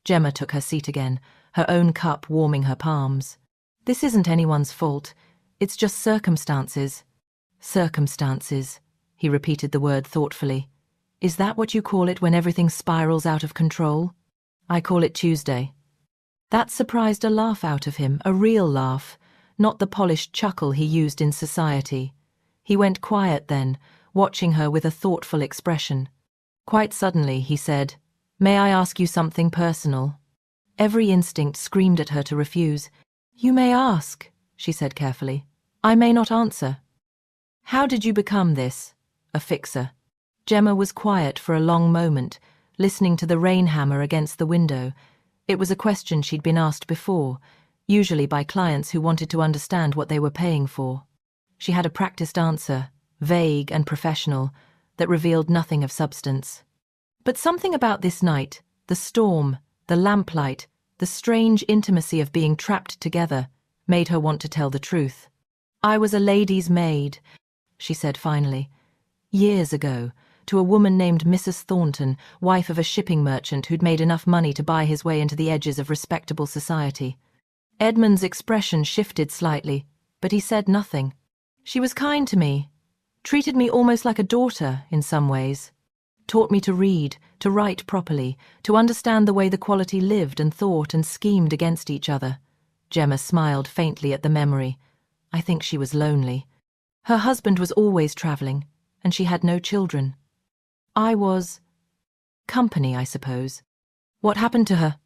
Gemma took her seat again, her own cup warming her palms. This isn't anyone's fault. It's just circumstances. Circumstances, he repeated the word thoughtfully. Is that what you call it when everything spirals out of control? I call it Tuesday. That surprised a laugh out of him, a real laugh, not the polished chuckle he used in society. He went quiet then, watching her with a thoughtful expression. Quite suddenly, he said, May I ask you something personal? Every instinct screamed at her to refuse. You may ask, she said carefully. I may not answer. How did you become this? A fixer. Gemma was quiet for a long moment, listening to the rain hammer against the window. It was a question she'd been asked before, usually by clients who wanted to understand what they were paying for. She had a practiced answer, vague and professional, that revealed nothing of substance. But something about this night, the storm, the lamplight, the strange intimacy of being trapped together, made her want to tell the truth. I was a lady's maid, she said finally. Years ago, to a woman named Mrs. Thornton, wife of a shipping merchant who'd made enough money to buy his way into the edges of respectable society. Edmund's expression shifted slightly, but he said nothing. She was kind to me, treated me almost like a daughter in some ways, taught me to read, to write properly, to understand the way the quality lived and thought and schemed against each other. Gemma smiled faintly at the memory. I think she was lonely. Her husband was always travelling, and she had no children. I was company, I suppose. What happened to her?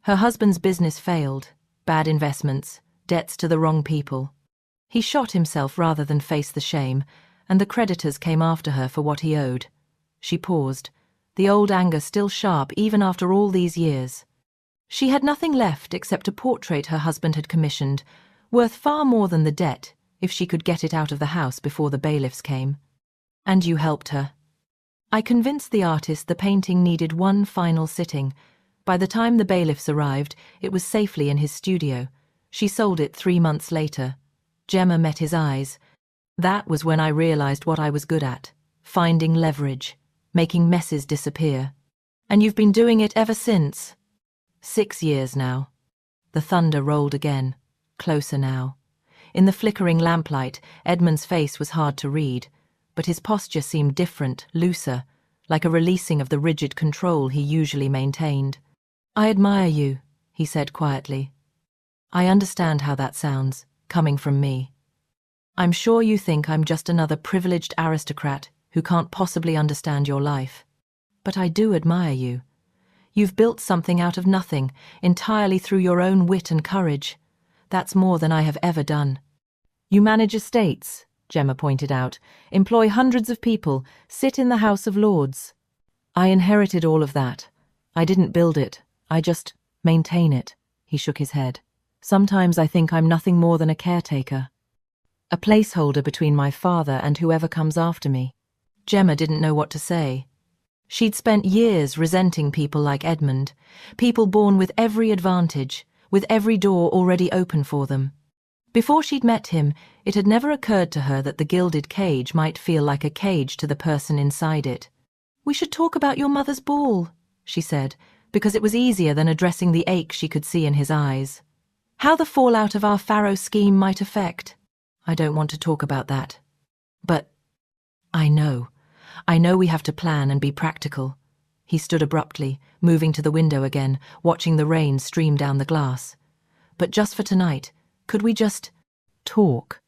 Her husband's business failed, bad investments, debts to the wrong people. He shot himself rather than face the shame, and the creditors came after her for what he owed. She paused, the old anger still sharp even after all these years. She had nothing left except a portrait her husband had commissioned, worth far more than the debt if she could get it out of the house before the bailiffs came. And you helped her. I convinced the artist the painting needed one final sitting. By the time the bailiffs arrived, it was safely in his studio. She sold it 3 months later. Gemma met his eyes. That was when I realized what I was good at, finding leverage, making messes disappear. And you've been doing it ever since. 6 years now. The thunder rolled again, closer now. In the flickering lamplight, Edmund's face was hard to read, but his posture seemed different, looser, like a releasing of the rigid control he usually maintained. I admire you, he said quietly. I understand how that sounds, coming from me. I'm sure you think I'm just another privileged aristocrat who can't possibly understand your life. But I do admire you. You've built something out of nothing, entirely through your own wit and courage. That's more than I have ever done. You manage estates, Gemma pointed out, employ hundreds of people, sit in the House of Lords. I inherited all of that. I didn't build it. I just maintain it. He shook his head. Sometimes I think I'm nothing more than a caretaker. A placeholder between my father and whoever comes after me. Gemma didn't know what to say. She'd spent years resenting people like Edmund, people born with every advantage, with every door already open for them. Before she'd met him, it had never occurred to her that the gilded cage might feel like a cage to the person inside it. We should talk about your mother's ball, she said, because it was easier than addressing the ache she could see in his eyes. How the fallout of our Pharaoh scheme might affect. I don't want to talk about that. But I know we have to plan and be practical. He stood abruptly, moving to the window again, watching the rain stream down the glass. But just for tonight, could we just talk?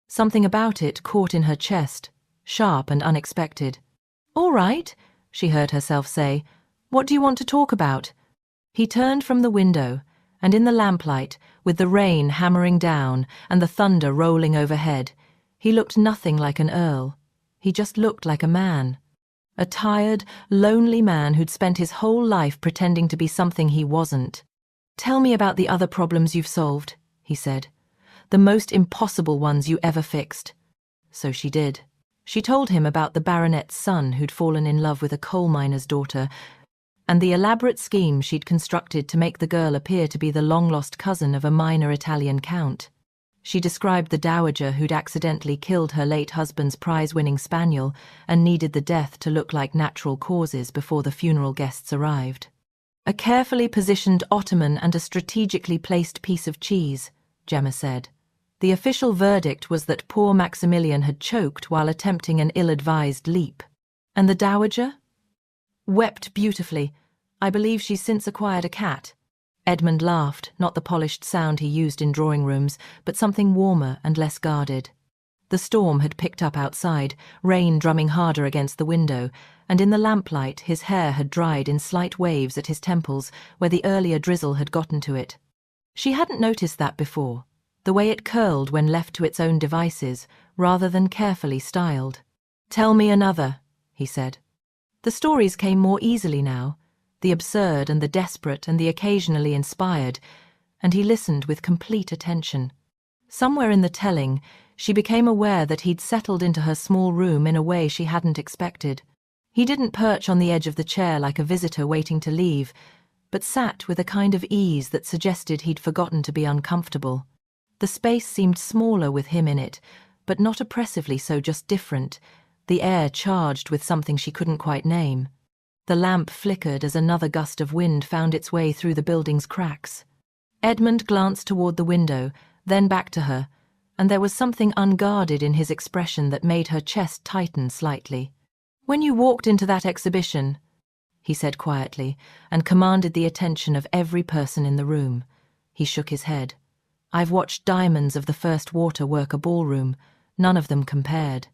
Something about it caught in her chest, sharp and unexpected. All right, she heard herself say. What do you want to talk about? He turned from the window, and in the lamplight, with the rain hammering down and the thunder rolling overhead, he looked nothing like an earl. He just looked like a man. A tired, lonely man who'd spent his whole life pretending to be something he wasn't. "Tell me about the other problems you've solved," he said. "The most impossible ones you ever fixed." So she did. She told him about the baronet's son who'd fallen in love with a coal miner's daughter, and the elaborate scheme she'd constructed to make the girl appear to be the long-lost cousin of a minor Italian count. She described the dowager who'd accidentally killed her late husband's prize-winning spaniel and needed the death to look like natural causes before the funeral guests arrived. "A carefully positioned ottoman and a strategically placed piece of cheese," Gemma said. The official verdict was that poor Maximilian had choked while attempting an ill-advised leap. "And the dowager?" "Wept beautifully. I believe she's since acquired a cat." Edmund laughed, not the polished sound he used in drawing rooms, but something warmer and less guarded. The storm had picked up outside, rain drumming harder against the window, and in the lamplight his hair had dried in slight waves at his temples where the earlier drizzle had gotten to it. She hadn't noticed that before, the way it curled when left to its own devices, rather than carefully styled. "Tell me another," he said. The stories came more easily now, the absurd and the desperate and the occasionally inspired, and he listened with complete attention. Somewhere in the telling, she became aware that he'd settled into her small room in a way she hadn't expected. He didn't perch on the edge of the chair like a visitor waiting to leave, but sat with a kind of ease that suggested he'd forgotten to be uncomfortable. The space seemed smaller with him in it, but not oppressively so, just different, the air charged with something she couldn't quite name. The lamp flickered as another gust of wind found its way through the building's cracks. Edmund glanced toward the window, then back to her, and there was something unguarded in his expression that made her chest tighten slightly. "When you walked into that exhibition," he said quietly, and commanded the attention of every person in the room. He shook his head. "I've watched diamonds of the first water work a ballroom, none of them compared."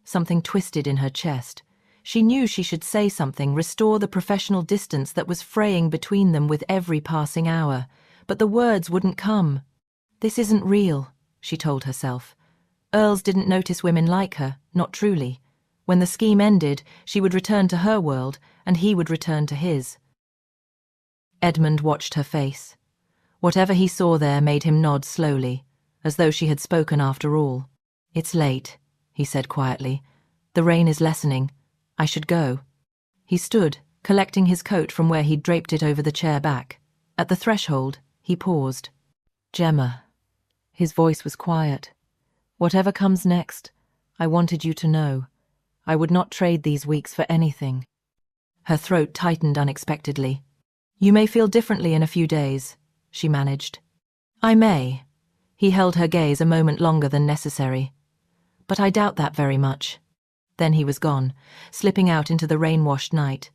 Something twisted in her chest. She knew she should say something, restore the professional distance that was fraying between them with every passing hour, but the words wouldn't come. "This isn't real," she told herself. Earls didn't notice women like her, not truly. When the scheme ended, she would return to her world, and he would return to his. Edmund watched her face. Whatever he saw there made him nod slowly, as though she had spoken after all. "It's late," he said quietly. "The rain is lessening. I should go." He stood, collecting his coat from where he'd draped it over the chair back. At the threshold, he paused. "Gemma." His voice was quiet. "Whatever comes next, I wanted you to know. I would not trade these weeks for anything." Her throat tightened unexpectedly. "You may feel differently in a few days," she managed. "I may." He held her gaze a moment longer than necessary. "But I doubt that very much." Then he was gone, slipping out into the rain-washed night.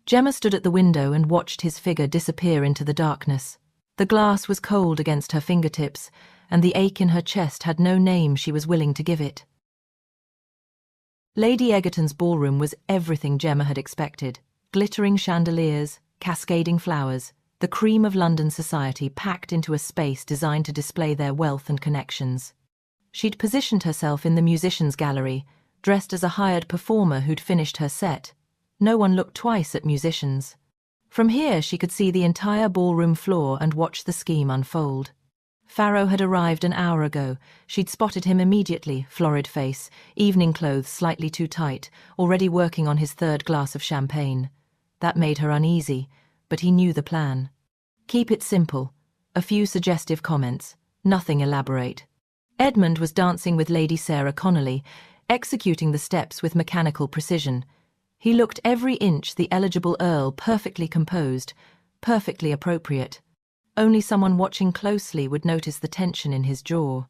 Gemma stood at the window and watched his figure disappear into the darkness. The glass was cold against her fingertips, and the ache in her chest had no name she was willing to give it. Lady Egerton's ballroom was everything Gemma had expected. Glittering chandeliers, cascading flowers, the cream of London society packed into a space designed to display their wealth and connections. She'd positioned herself in the musicians' gallery, dressed as a hired performer who'd finished her set. No one looked twice at musicians. From here she could see the entire ballroom floor and watch the scheme unfold. Farrow had arrived an hour ago. She'd spotted him immediately, florid face, evening clothes slightly too tight, already working on his third glass of champagne. That made her uneasy, but he knew the plan. Keep it simple. A few suggestive comments. Nothing elaborate. Edmund was dancing with Lady Sarah Connolly, executing the steps with mechanical precision. He looked every inch the eligible Earl, perfectly composed, perfectly appropriate. Only someone watching closely would notice the tension in his jaw.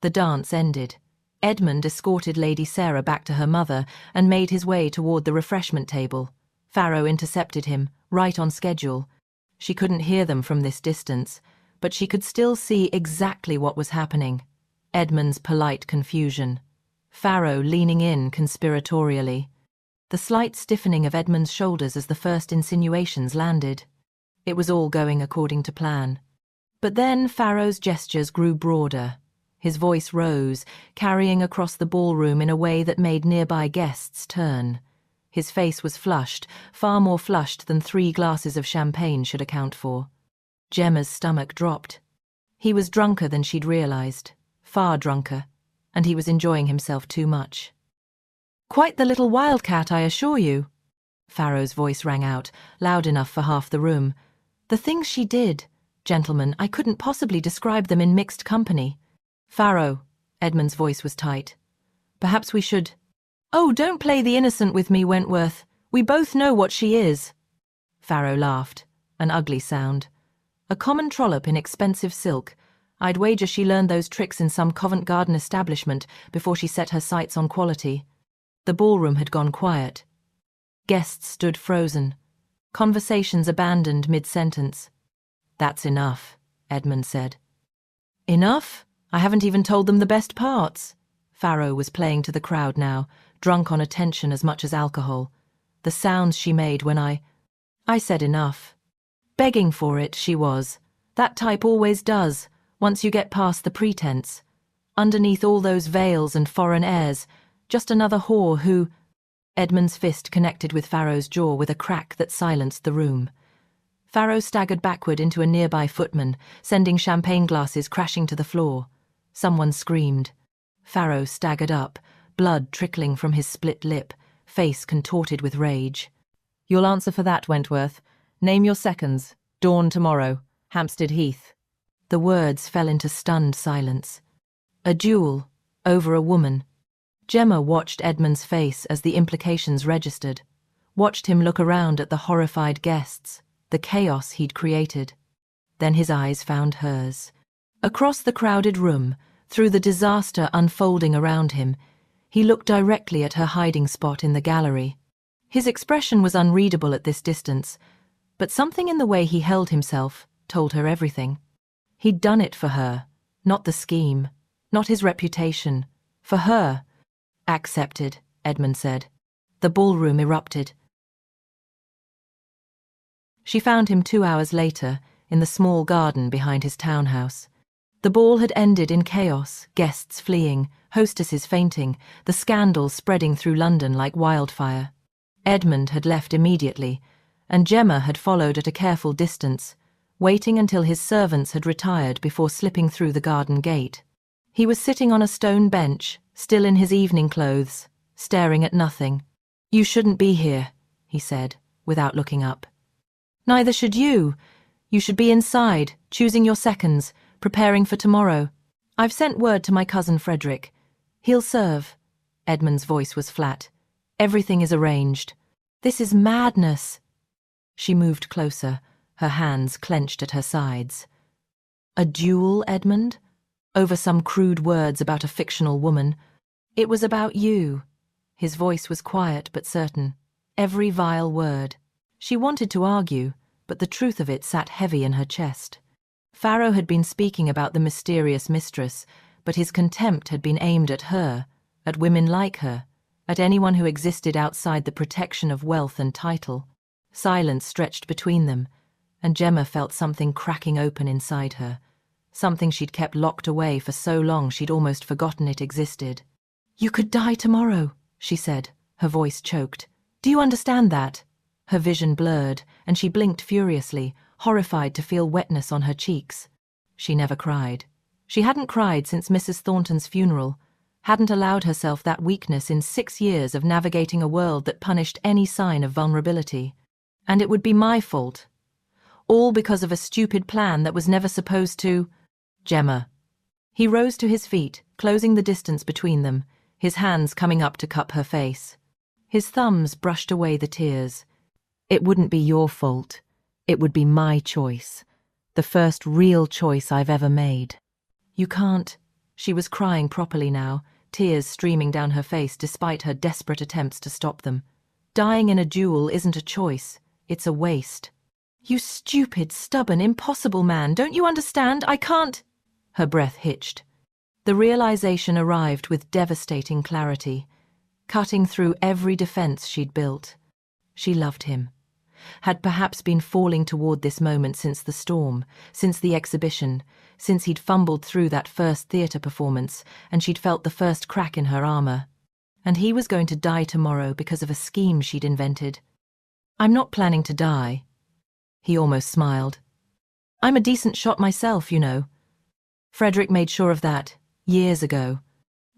The dance ended. Edmund escorted Lady Sarah back to her mother and made his way toward the refreshment table. Farrow intercepted him, right on schedule. She couldn't hear them from this distance, but she could still see exactly what was happening. Edmund's polite confusion. Farrow leaning in conspiratorially. The slight stiffening of Edmund's shoulders as the first insinuations landed. It was all going according to plan. But then Farrow's gestures grew broader. His voice rose, carrying across the ballroom in a way that made nearby guests turn. His face was flushed, far more flushed than 3 glasses of champagne should account for. Gemma's stomach dropped. He was drunker than she'd realized, far drunker, and he was enjoying himself too much. "Quite the little wildcat, I assure you." Farrow's voice rang out, loud enough for half the room. "The things she did, gentlemen, I couldn't possibly describe them in mixed company." "Farrow," Edmund's voice was tight. "Perhaps we should—" "Oh, don't play the innocent with me, Wentworth. We both know what she is." Farrow laughed, an ugly sound. "A common trollop in expensive silk. I'd wager she learned those tricks in some Covent Garden establishment before she set her sights on quality." The ballroom had gone quiet. Guests stood frozen. Conversations abandoned mid-sentence. "That's enough," Edmund said. "Enough? I haven't even told them the best parts." Farrow was playing to the crowd now, drunk on attention as much as alcohol. The sounds she made when I said enough. Begging for it, she was. That type always does, once you get past the pretense. Underneath all those veils and foreign airs, just another whore who— Edmund's fist connected with Farrow's jaw with a crack that silenced the room. Farrow staggered backward into a nearby footman, sending champagne glasses crashing to the floor. Someone screamed. Farrow staggered up, blood trickling from his split lip, face contorted with rage. "You'll answer for that, Wentworth. Name your seconds. Dawn tomorrow. Hampstead Heath." The words fell into stunned silence. A duel, over a woman. Gemma watched Edmund's face as the implications registered, watched him look around at the horrified guests, the chaos he'd created. Then his eyes found hers. Across the crowded room, through the disaster unfolding around him, he looked directly at her hiding spot in the gallery. His expression was unreadable at this distance, but something in the way he held himself told her everything. He'd done it for her, not the scheme, not his reputation, for her. "Accepted," Edmund said. The ballroom erupted. She found him 2 hours later, in the small garden behind his townhouse. The ball had ended in chaos, guests fleeing, hostesses fainting, the scandal spreading through London like wildfire. Edmund had left immediately, and Gemma had followed at a careful distance, waiting until his servants had retired before slipping through the garden gate. He was sitting on a stone bench, still in his evening clothes, staring at nothing. "You shouldn't be here," he said, without looking up. "Neither should you. You should be inside, choosing your seconds, preparing for tomorrow. I've sent word to my cousin Frederick. He'll serve." Edmund's voice was flat. "Everything is arranged. This is madness." She moved closer, her hands clenched at her sides. "A duel, Edmund? Over some crude words about a fictional woman. It was about you." His voice was quiet but certain, every vile word. She wanted to argue, but the truth of it sat heavy in her chest. Farrow had been speaking about the mysterious mistress, but his contempt had been aimed at her, at women like her, at anyone who existed outside the protection of wealth and title. Silence stretched between them, and Gemma felt something cracking open inside her, something she'd kept locked away for so long she'd almost forgotten it existed. "You could die tomorrow," she said, her voice choked. "Do you understand that?" Her vision blurred, and she blinked furiously, horrified to feel wetness on her cheeks. She never cried. She hadn't cried since Mrs. Thornton's funeral, hadn't allowed herself that weakness in 6 years of navigating a world that punished any sign of vulnerability. And it would be my fault. All because of a stupid plan that was never supposed to— Gemma. He rose to his feet, closing the distance between them, his hands coming up to cup her face. His thumbs brushed away the tears. "It wouldn't be your fault. It would be my choice. The first real choice I've ever made." "You can't." She was crying properly now, tears streaming down her face despite her desperate attempts to stop them. "Dying in a duel isn't a choice. It's a waste." "You stupid, stubborn, impossible man. Don't you understand? I can't—" Her breath hitched. The realization arrived with devastating clarity, cutting through every defense she'd built. She loved him. had perhaps been falling toward this moment since the storm, since the exhibition, since he'd fumbled through that first theatre performance and she'd felt the first crack in her armor. And he was going to die tomorrow because of a scheme she'd invented. "I'm not planning to die." He almost smiled. "I'm a decent shot myself, you know. Frederick made sure of that, years ago."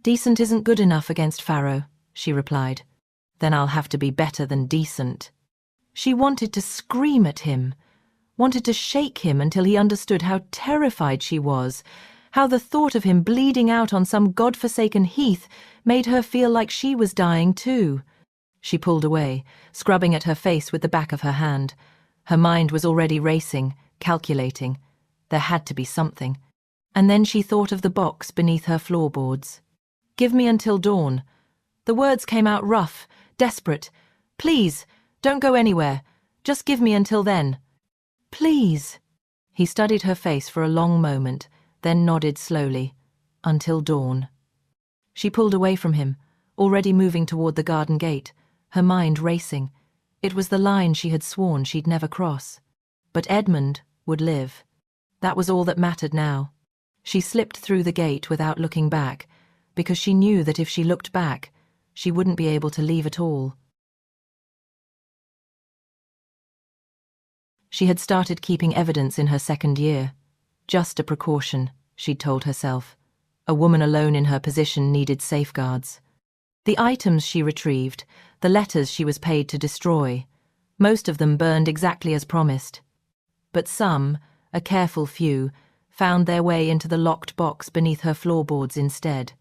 "Decent isn't good enough against Farrow," she replied. "Then I'll have to be better than decent." She wanted to scream at him, wanted to shake him until he understood how terrified she was, how the thought of him bleeding out on some godforsaken heath made her feel like she was dying too. She pulled away, scrubbing at her face with the back of her hand. Her mind was already racing, calculating. There had to be something. And then she thought of the box beneath her floorboards. "Give me until dawn." The words came out rough, desperate. "Please, don't go anywhere. Just give me until then." "Please." He studied her face for a long moment, then nodded slowly. "Until dawn." She pulled away from him, already moving toward the garden gate, her mind racing. It was the line she had sworn she'd never cross. But Edmund would live. That was all that mattered now. She slipped through the gate without looking back, because she knew that if she looked back, she wouldn't be able to leave at all. She had started keeping evidence in her second year. Just a precaution, she'd told herself. A woman alone in her position needed safeguards. The items she retrieved, the letters she was paid to destroy, most of them burned exactly as promised. But some, a careful few, found their way into the locked box beneath her floorboards instead.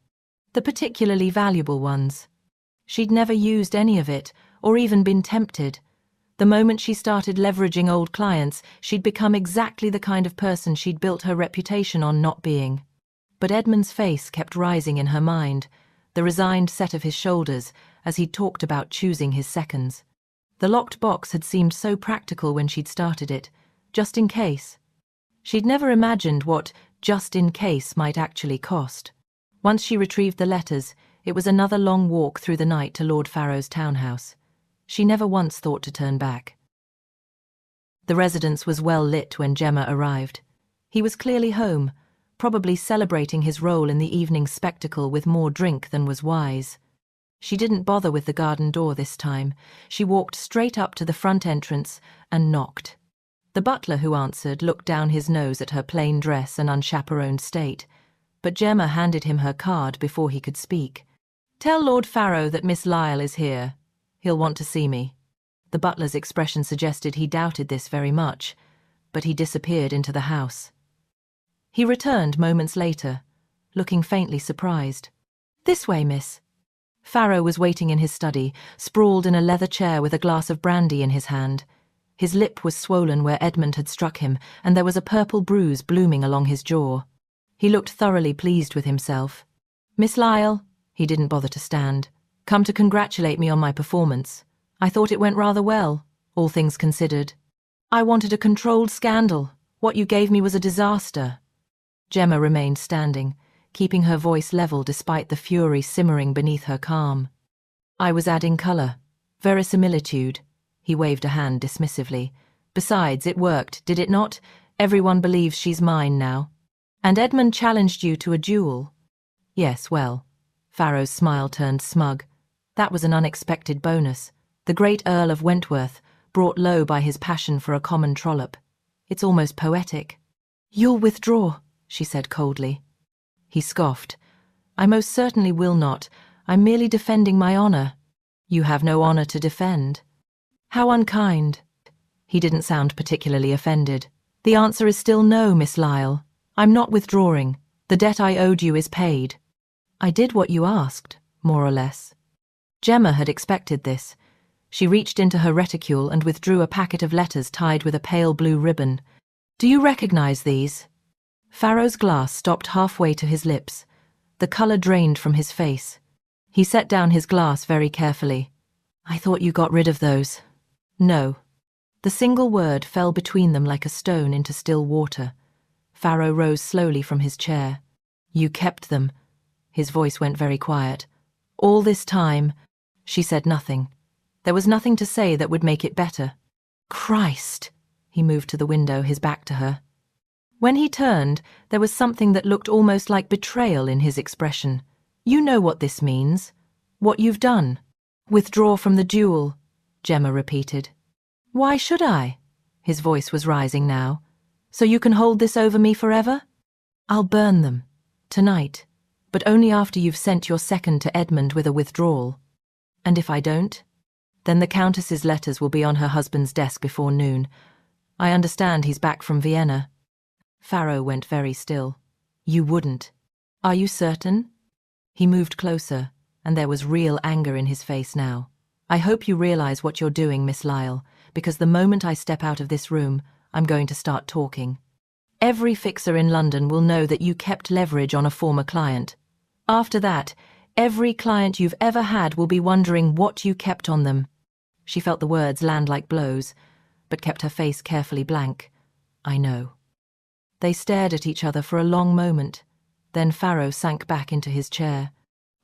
The particularly valuable ones. She'd never used any of it, or even been tempted. The moment she started leveraging old clients, she'd become exactly the kind of person she'd built her reputation on not being. But Edmund's face kept rising in her mind, the resigned set of his shoulders as he talked about choosing his seconds. The locked box had seemed so practical when she'd started it, just in case. She'd never imagined what just in case might actually cost. Once she retrieved the letters, it was another long walk through the night to Lord Farrow's townhouse. She never once thought to turn back. The residence was well lit when Gemma arrived. He was clearly home, probably celebrating his role in the evening's spectacle with more drink than was wise. She didn't bother with the garden door this time. She walked straight up to the front entrance and knocked. The butler who answered looked down his nose at her plain dress and unchaperoned state, but Gemma handed him her card before he could speak. "Tell Lord Farrow that Miss Lyle is here. He'll want to see me." The butler's expression suggested he doubted this very much, but he disappeared into the house. He returned moments later, looking faintly surprised. "This way, miss." Farrow was waiting in his study, sprawled in a leather chair with a glass of brandy in his hand. His lip was swollen where Edmund had struck him, and there was a purple bruise blooming along his jaw. He looked thoroughly pleased with himself. "Miss Lyle," he didn't bother to stand, "come to congratulate me on my performance. I thought it went rather well, all things considered. I wanted a controlled scandal. What you gave me was a disaster." Gemma remained standing, keeping her voice level despite the fury simmering beneath her calm. "I was adding colour, verisimilitude." He waved a hand dismissively. "Besides, it worked, did it not? Everyone believes she's mine now. And Edmund challenged you to a duel." "Yes, well." Farrow's smile turned smug. That was an unexpected bonus. The great Earl of Wentworth, brought low by his passion for a common trollop. It's almost poetic. "You'll withdraw," she said coldly. He scoffed. "I most certainly will not. I'm merely defending my honour." "You have no honour to defend." "How unkind." He didn't sound particularly offended. "The answer is still no, Miss Lyle. I'm not withdrawing. The debt I owed you is paid." "I did what you asked, more or less." Gemma had expected this. She reached into her reticule and withdrew a packet of letters tied with a pale blue ribbon. "Do you recognise these?" Farrow's glass stopped halfway to his lips. The colour drained from his face. He set down his glass very carefully. "I thought you got rid of those." "No." The single word fell between them like a stone into still water. Farrow rose slowly from his chair. "You kept them." His voice went very quiet. "All this time." She said nothing. There was nothing to say that would make it better. Christ! He moved to the window, his back to her. When he turned, there was something that looked almost like betrayal in his expression. You know what this means. What you've done. Withdraw from the duel, Gemma repeated. Why should I? His voice was rising now. So you can hold this over me forever? I'll burn them. Tonight. But only after you've sent your second to Edmund with a withdrawal. And if I don't? Then the Countess's letters will be on her husband's desk before noon. I understand he's back from Vienna. Farrow went very still. You wouldn't. Are you certain? He moved closer, and there was real anger in his face now. I hope you realize what you're doing, Miss Lyle, because the moment I step out of this room, I'm going to start talking. Every fixer in London will know that you kept leverage on a former client. After that, every client you've ever had will be wondering what you kept on them. She felt the words land like blows, but kept her face carefully blank. I know. They stared at each other for a long moment. Then Farrow sank back into his chair.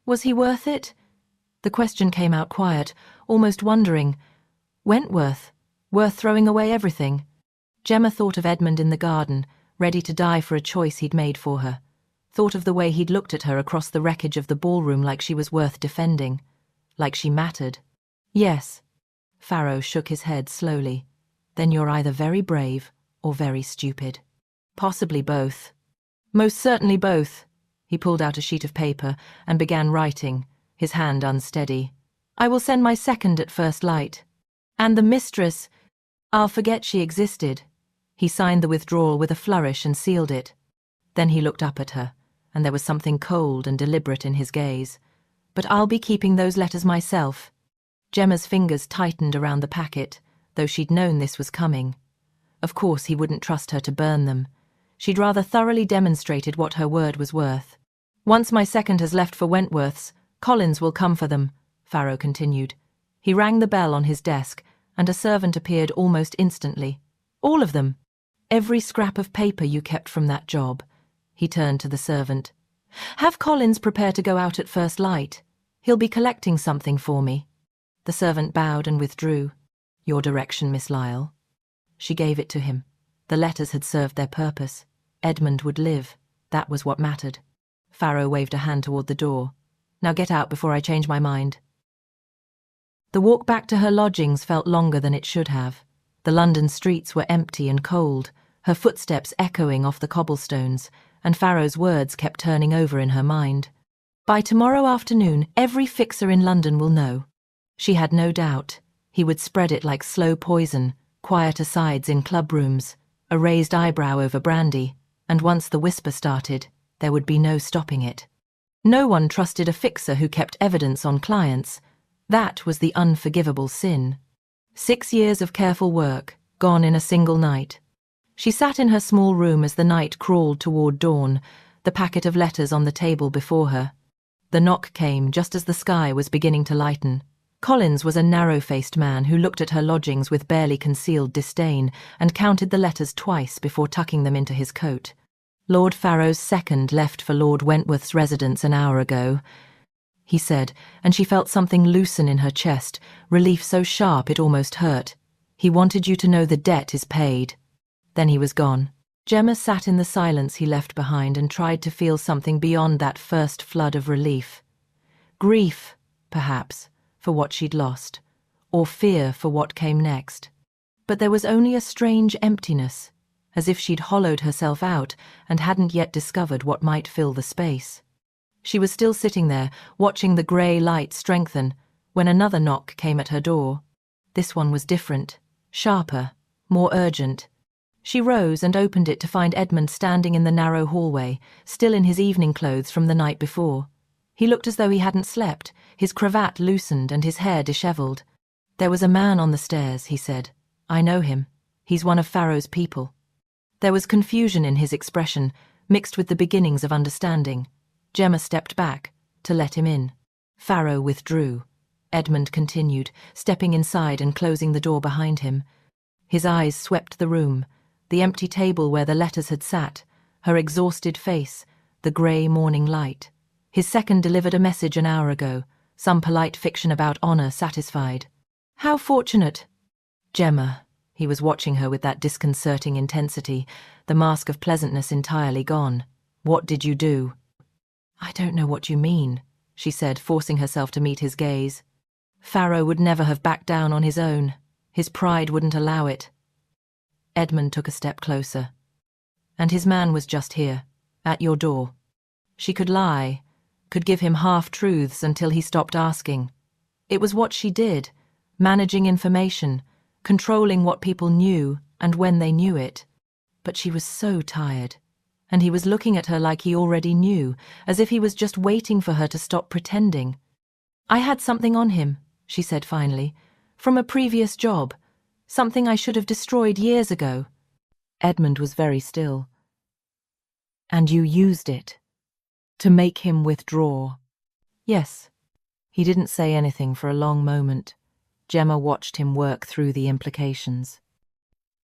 Was he worth it? The question came out quiet, almost wondering. Wentworth? Worth throwing away everything? Gemma thought of Edmund in the garden, ready to die for a choice he'd made for her. Thought of the way he'd looked at her across the wreckage of the ballroom like she was worth defending. Like she mattered. Yes. Farrow shook his head slowly. Then you're either very brave or very stupid. Possibly both. Most certainly both. He pulled out a sheet of paper and began writing, his hand unsteady. I will send my second at first light. And the mistress, I'll forget she existed. He signed the withdrawal with a flourish and sealed it. Then he looked up at her, and there was something cold and deliberate in his gaze. But I'll be keeping those letters myself. Gemma's fingers tightened around the packet, though she'd known this was coming. Of course he wouldn't trust her to burn them. She'd rather thoroughly demonstrated what her word was worth. Once my second has left for Wentworth's, Collins will come for them, Farrow continued. He rang the bell on his desk, and a servant appeared almost instantly. All of them. Every scrap of paper you kept from that job. He turned to the servant. Have Collins prepare to go out at first light. He'll be collecting something for me. The servant bowed and withdrew. Your direction, Miss Lyle. She gave it to him. The letters had served their purpose. Edmund would live. That was what mattered. Farrow waved a hand toward the door. Now get out before I change my mind. The walk back to her lodgings felt longer than it should have. The London streets were empty and cold, her footsteps echoing off the cobblestones, and Farrow's words kept turning over in her mind. By tomorrow afternoon, every fixer in London will know. She had no doubt. He would spread it like slow poison, quiet asides in clubrooms, a raised eyebrow over brandy, and once the whisper started, there would be no stopping it. No one trusted a fixer who kept evidence on clients. That was the unforgivable sin. 6 years of careful work, gone in a single night. She sat in her small room as the night crawled toward dawn, the packet of letters on the table before her. The knock came just as the sky was beginning to lighten. Collins was a narrow-faced man who looked at her lodgings with barely concealed disdain and counted the letters twice before tucking them into his coat. Lord Farrow's second left for Lord Wentworth's residence an hour ago, he said, and she felt something loosen in her chest, relief so sharp it almost hurt. He wanted you to know the debt is paid. Then he was gone. Gemma sat in the silence he left behind and tried to feel something beyond that first flood of relief. Grief, perhaps, for what she'd lost, or fear for what came next. But there was only a strange emptiness, as if she'd hollowed herself out and hadn't yet discovered what might fill the space. She was still sitting there, watching the grey light strengthen, when another knock came at her door. This one was different, sharper, more urgent. She rose and opened it to find Edmund standing in the narrow hallway, still in his evening clothes from the night before. He looked as though he hadn't slept, his cravat loosened and his hair dishevelled. There was a man on the stairs, he said. I know him. He's one of Farrow's people. There was confusion in his expression, mixed with the beginnings of understanding. Gemma stepped back to let him in. Farrow withdrew. Edmund continued, stepping inside and closing the door behind him. His eyes swept the room, the empty table where the letters had sat, her exhausted face, the grey morning light. His second delivered a message an hour ago, some polite fiction about honour satisfied. How fortunate. Gemma, He was watching her with that disconcerting intensity, the mask of pleasantness entirely gone. "What did you do?" "I don't know what you mean," she said, forcing herself to meet his gaze. "Pharaoh would never have backed down on his own. His pride wouldn't allow it." Edmund took a step closer. "And his man was just here, at your door." She could lie, could give him half-truths until he stopped asking. It was what she did, managing information, controlling what people knew and when they knew it. But she was so tired, and he was looking at her like he already knew, as if he was just waiting for her to stop pretending. "I had something on him," she said finally, "from a previous job, something I should have destroyed years ago." Edmund was very still. "And you used it? To make him withdraw?" "Yes." He didn't say anything for a long moment. Gemma watched him work through the implications.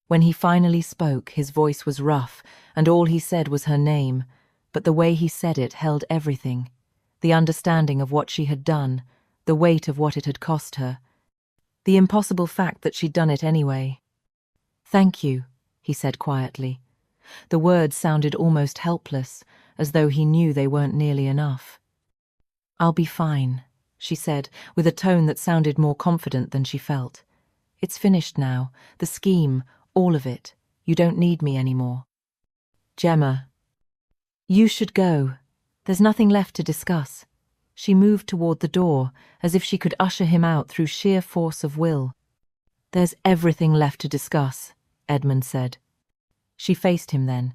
When he finally spoke, his voice was rough, and all he said was her name, but the way he said it held everything. The understanding of what she had done, the weight of what it had cost her, the impossible fact that she'd done it anyway. "Thank you," he said quietly. The words sounded almost helpless, as though he knew they weren't nearly enough. "I'll be fine," she said, with a tone that sounded more confident than she felt. "It's finished now, the scheme, all of it. You don't need me anymore." "Gemma." "You should go. There's nothing left to discuss." She moved toward the door, as if she could usher him out through sheer force of will. "There's everything left to discuss," Edmund said. She faced him then.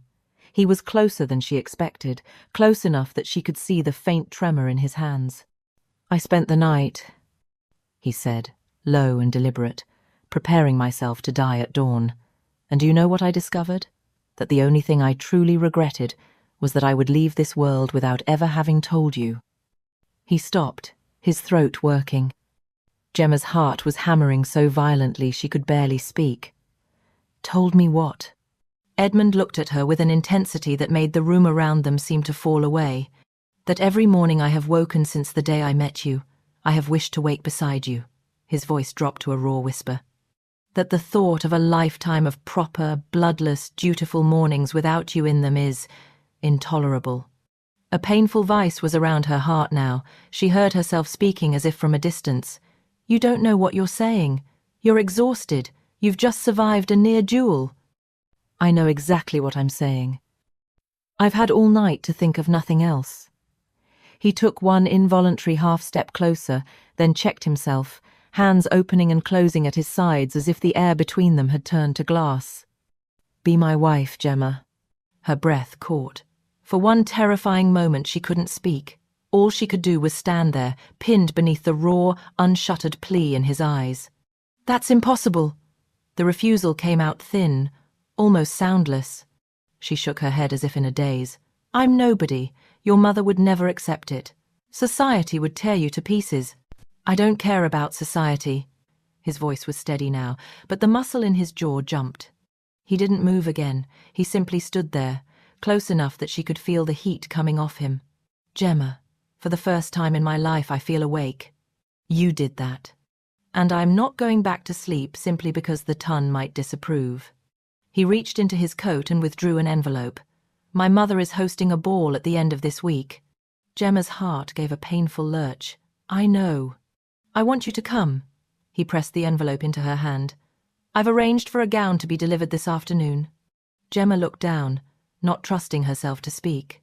He was closer than she expected, close enough that she could see the faint tremor in his hands. "I spent the night," he said, low and deliberate, "preparing myself to die at dawn. And do you know what I discovered? That the only thing I truly regretted was that I would leave this world without ever having told you." He stopped, his throat working. Gemma's heart was hammering so violently she could barely speak. "Told me what?" Edmund looked at her with an intensity that made the room around them seem to fall away. "That every morning I have woken since the day I met you, I have wished to wake beside you." His voice dropped to a raw whisper. "That the thought of a lifetime of proper, bloodless, dutiful mornings without you in them is intolerable." A painful vice was around her heart now. She heard herself speaking as if from a distance. "You don't know what you're saying. You're exhausted. You've just survived a near duel." "I know exactly what I'm saying. I've had all night to think of nothing else." He took one involuntary half-step closer, then checked himself, hands opening and closing at his sides as if the air between them had turned to glass. "Be my wife, Gemma." Her breath caught. For one terrifying moment she couldn't speak. All she could do was stand there, pinned beneath the raw, unshuttered plea in his eyes. "That's impossible." The refusal came out thin, almost soundless. She shook her head as if in a daze. "I'm nobody. Your mother would never accept it. Society would tear you to pieces." "I don't care about society." His voice was steady now, but the muscle in his jaw jumped. He didn't move again. He simply stood there, close enough that she could feel the heat coming off him. "Gemma, for the first time in my life I feel awake. You did that. And I'm not going back to sleep simply because the ton might disapprove." He reached into his coat and withdrew an envelope. "My mother is hosting a ball at the end of this week." Gemma's heart gave a painful lurch. "I know. I want you to come." He pressed the envelope into her hand. "I've arranged for a gown to be delivered this afternoon." Gemma looked down, not trusting herself to speak.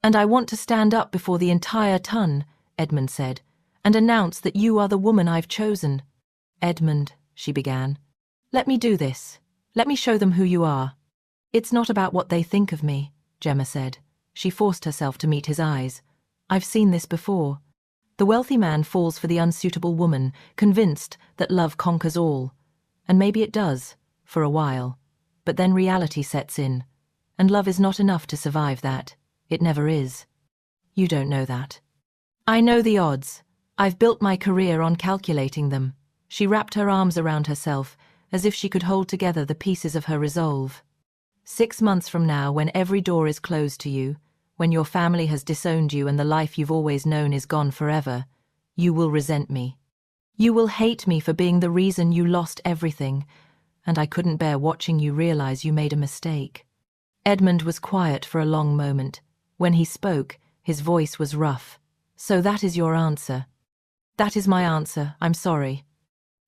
"And I want to stand up before the entire ton," Edmund said, "and announce that you are the woman I've chosen." "Edmund," she began, "let me do this. Let me show them who you are." "It's not about what they think of me," Gemma said. She forced herself to meet his eyes. "I've seen this before. The wealthy man falls for the unsuitable woman, convinced that love conquers all. And maybe it does, for a while. But then reality sets in, and love is not enough to survive that. It never is. You don't know that. I know the odds. I've built my career on calculating them." She wrapped her arms around herself, as if she could hold together the pieces of her resolve. 6 months from now, when every door is closed to you, when your family has disowned you and the life you've always known is gone forever, you will resent me. You will hate me for being the reason you lost everything, and I couldn't bear watching you realize you made a mistake." Edmund was quiet for a long moment. When he spoke, his voice was rough. "So that is your answer?" "That is my answer, I'm sorry."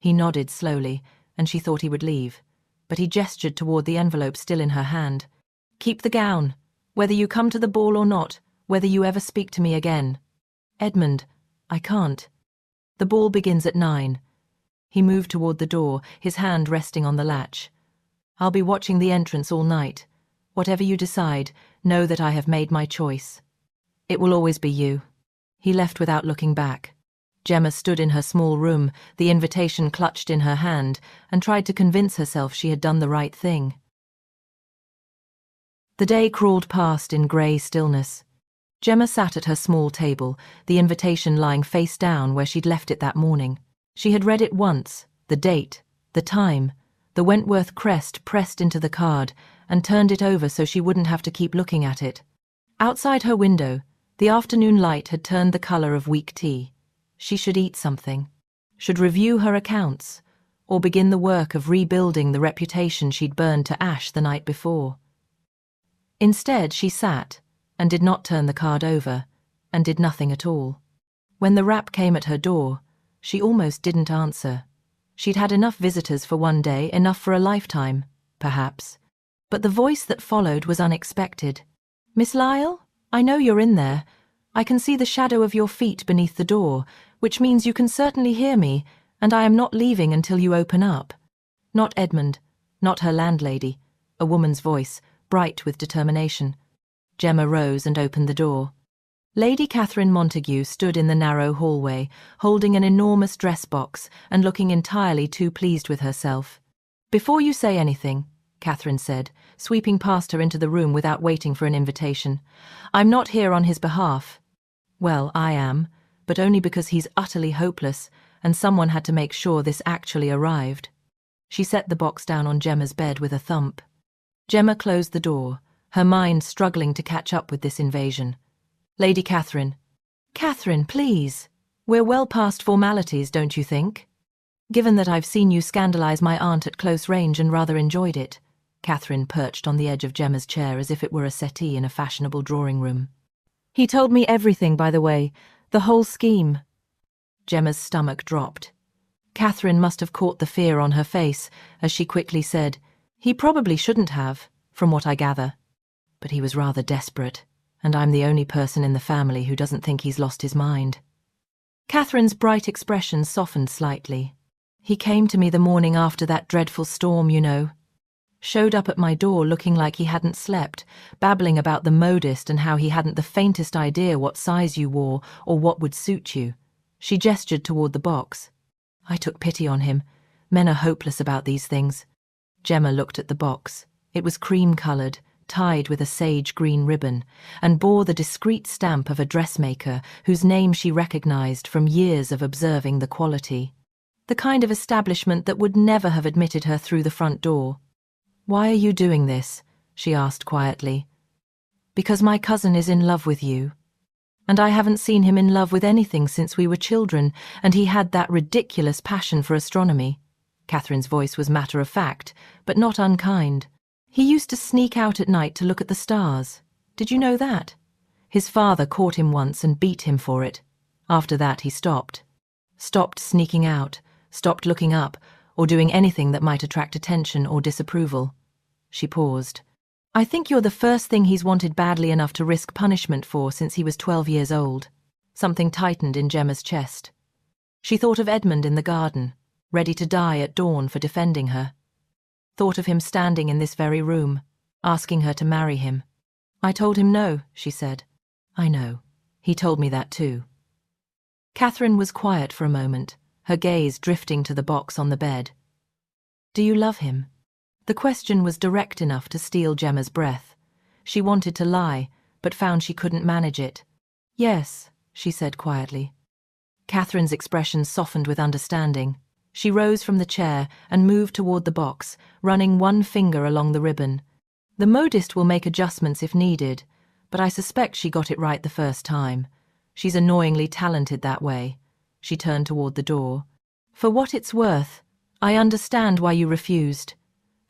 He nodded slowly, and she thought he would leave, but he gestured toward the envelope still in her hand. "Keep the gown, whether you come to the ball or not, whether you ever speak to me again." "Edmund, I can't. The ball begins at 9. He moved toward the door, his hand resting on the latch. "I'll be watching the entrance all night. Whatever you decide, know that I have made my choice. It will always be you." He left without looking back. Gemma stood in her small room, the invitation clutched in her hand, and tried to convince herself she had done the right thing. The day crawled past in grey stillness. Gemma sat at her small table, the invitation lying face down where she'd left it that morning. She had read it once, the date, the time, the Wentworth crest pressed into the card, and turned it over so she wouldn't have to keep looking at it. Outside her window, the afternoon light had turned the colour of weak tea. She should eat something, should review her accounts, or begin the work of rebuilding the reputation she'd burned to ash the night before. Instead, she sat, and did not turn the card over, and did nothing at all. When the rap came at her door, she almost didn't answer. She'd had enough visitors for one day, enough for a lifetime, perhaps. But the voice that followed was unexpected. "Miss Lyle, I know you're in there. I can see the shadow of your feet beneath the door, which means you can certainly hear me, and I am not leaving until you open up." Not Edmund, not her landlady, a woman's voice, bright with determination. Gemma rose and opened the door. Lady Catherine Montague stood in the narrow hallway, holding an enormous dress box and looking entirely too pleased with herself. "Before you say anything," Catherine said, sweeping past her into the room without waiting for an invitation, "I'm not here on his behalf. Well, I am, but only because he's utterly hopeless, and someone had to make sure this actually arrived." She set the box down on Gemma's bed with a thump. Gemma closed the door, her mind struggling to catch up with this invasion. "Lady Catherine." "Catherine, please. We're well past formalities, don't you think?" "Given that I've seen you scandalise my aunt at close range and rather enjoyed it." Catherine perched on the edge of Gemma's chair as if it were a settee in a fashionable drawing room. "He told me everything, by the way, the whole scheme." Gemma's stomach dropped. Catherine must have caught the fear on her face as she quickly said, "He probably shouldn't have, from what I gather. But he was rather desperate, and I'm the only person in the family who doesn't think he's lost his mind." Catherine's bright expression softened slightly. "He came to me the morning after that dreadful storm, you know. Showed up at my door looking like he hadn't slept, babbling about the modist and how he hadn't the faintest idea what size you wore or what would suit you." She gestured toward the box. "I took pity on him. Men are hopeless about these things." Gemma looked at the box. It was cream-coloured, tied with a sage-green ribbon, and bore the discreet stamp of a dressmaker whose name she recognised from years of observing the quality. The kind of establishment that would never have admitted her through the front door. "Why are you doing this?" she asked quietly. "Because my cousin is in love with you. And I haven't seen him in love with anything since we were children, and he had that ridiculous passion for astronomy." Catherine's voice was matter-of-fact, but not unkind. "He used to sneak out at night to look at the stars. Did you know that? His father caught him once and beat him for it. After that he stopped. Stopped sneaking out, stopped looking up, or doing anything that might attract attention or disapproval." She paused. "I think you're the first thing he's wanted badly enough to risk punishment for since he was 12 years old." Something tightened in Gemma's chest. She thought of Edmund in the garden, ready to die at dawn for defending her. Thought of him standing in this very room, asking her to marry him. "I told him no," she said. "I know. He told me that too." Catherine was quiet for a moment, her gaze drifting to the box on the bed. "Do you love him?" The question was direct enough to steal Gemma's breath. She wanted to lie, but found she couldn't manage it. "Yes," she said quietly. Catherine's expression softened with understanding. She rose from the chair and moved toward the box, running one finger along the ribbon. "The modist will make adjustments if needed, but I suspect she got it right the first time. She's annoyingly talented that way." She turned toward the door. "For what it's worth, I understand why you refused.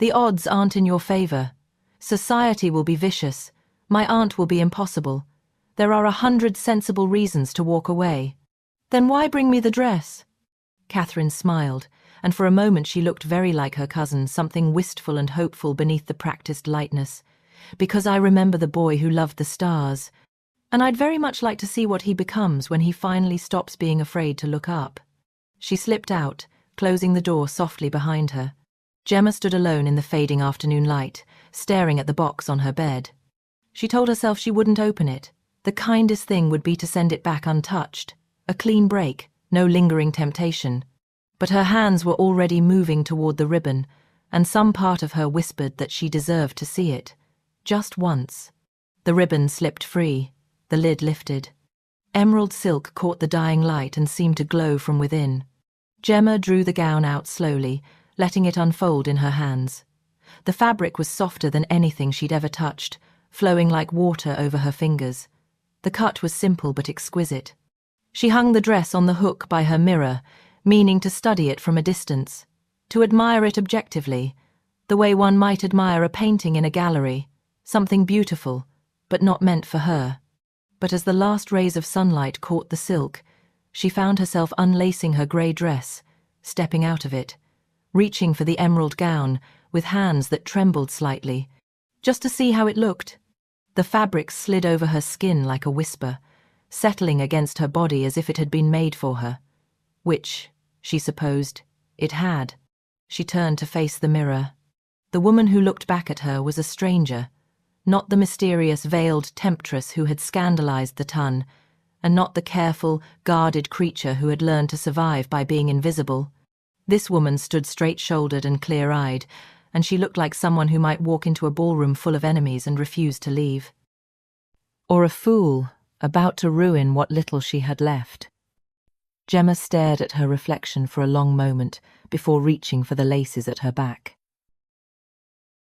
The odds aren't in your favour. Society will be vicious. My aunt will be impossible. There are 100 sensible reasons to walk away. Then why bring me the dress? Catherine smiled, and for a moment she looked very like her cousin, something wistful and hopeful beneath the practiced lightness. Because I remember the boy who loved the stars, and I'd very much like to see what he becomes when he finally stops being afraid to look up. She slipped out, closing the door softly behind her. Gemma stood alone in the fading afternoon light, staring at the box on her bed. She told herself she wouldn't open it. The kindest thing would be to send it back untouched. A clean break, no lingering temptation. But her hands were already moving toward the ribbon, and some part of her whispered that she deserved to see it. Just once. The ribbon slipped free. The lid lifted. Emerald silk caught the dying light and seemed to glow from within. Gemma drew the gown out slowly, letting it unfold in her hands. The fabric was softer than anything she'd ever touched, flowing like water over her fingers. The cut was simple but exquisite. She hung the dress on the hook by her mirror, meaning to study it from a distance, to admire it objectively, the way one might admire a painting in a gallery, something beautiful, but not meant for her. But as the last rays of sunlight caught the silk, she found herself unlacing her grey dress, stepping out of it, reaching for the emerald gown with hands that trembled slightly, just to see how it looked. The fabric slid over her skin like a whisper, settling against her body as if it had been made for her. Which, she supposed, it had. She turned to face the mirror. The woman who looked back at her was a stranger, not the mysterious veiled temptress who had scandalized the ton, and not the careful, guarded creature who had learned to survive by being invisible. This woman stood straight-shouldered and clear-eyed, and she looked like someone who might walk into a ballroom full of enemies and refuse to leave. Or a fool, about to ruin what little she had left. Gemma stared at her reflection for a long moment before reaching for the laces at her back.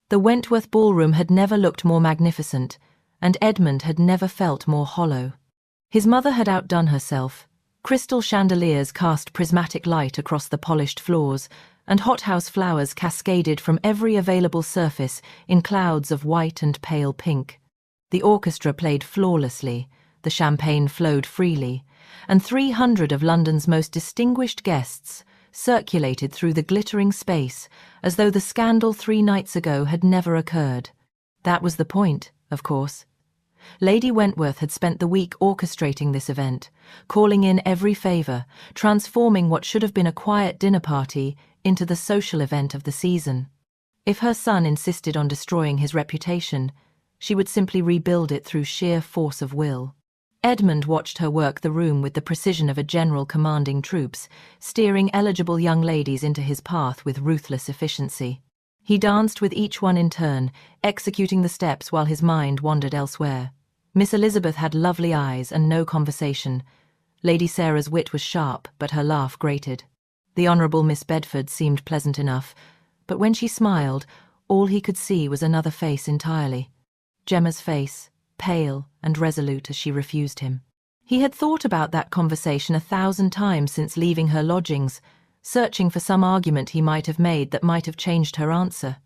The Wentworth ballroom had never looked more magnificent, and Edmund had never felt more hollow. His mother had outdone herself. Crystal chandeliers cast prismatic light across the polished floors, and hothouse flowers cascaded from every available surface in clouds of white and pale pink. The orchestra played flawlessly, the champagne flowed freely, and 300 of London's most distinguished guests circulated through the glittering space as though the scandal 3 nights ago had never occurred. That was the point, of course. Lady Wentworth had spent the week orchestrating this event, calling in every favour, transforming what should have been a quiet dinner party into the social event of the season. If her son insisted on destroying his reputation, she would simply rebuild it through sheer force of will. Edmund watched her work the room with the precision of a general commanding troops, steering eligible young ladies into his path with ruthless efficiency. He danced with each one in turn, executing the steps while his mind wandered elsewhere. Miss Elizabeth had lovely eyes and no conversation. Lady Sarah's wit was sharp, but her laugh grated. The Honourable Miss Bedford seemed pleasant enough, but when she smiled, all he could see was another face entirely. Gemma's face, pale and resolute as she refused him. He had thought about that conversation 1,000 times since leaving her lodgings, searching for some argument he might have made that might have changed her answer.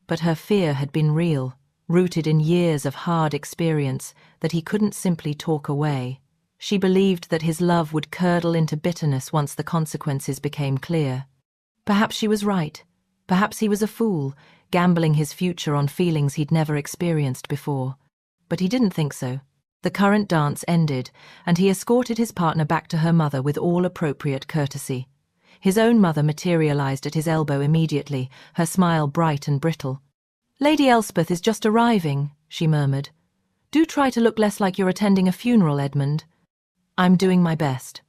But her fear had been real, rooted in years of hard experience that he couldn't simply talk away. She believed that his love would curdle into bitterness once the consequences became clear. Perhaps she was right. Perhaps he was a fool, gambling his future on feelings he'd never experienced before. But he didn't think so. The current dance ended, and he escorted his partner back to her mother with all appropriate courtesy. His own mother materialized at his elbow immediately, her smile bright and brittle. "Lady Elspeth is just arriving," she murmured. "Do try to look less like you're attending a funeral, Edmund." "I'm doing my best."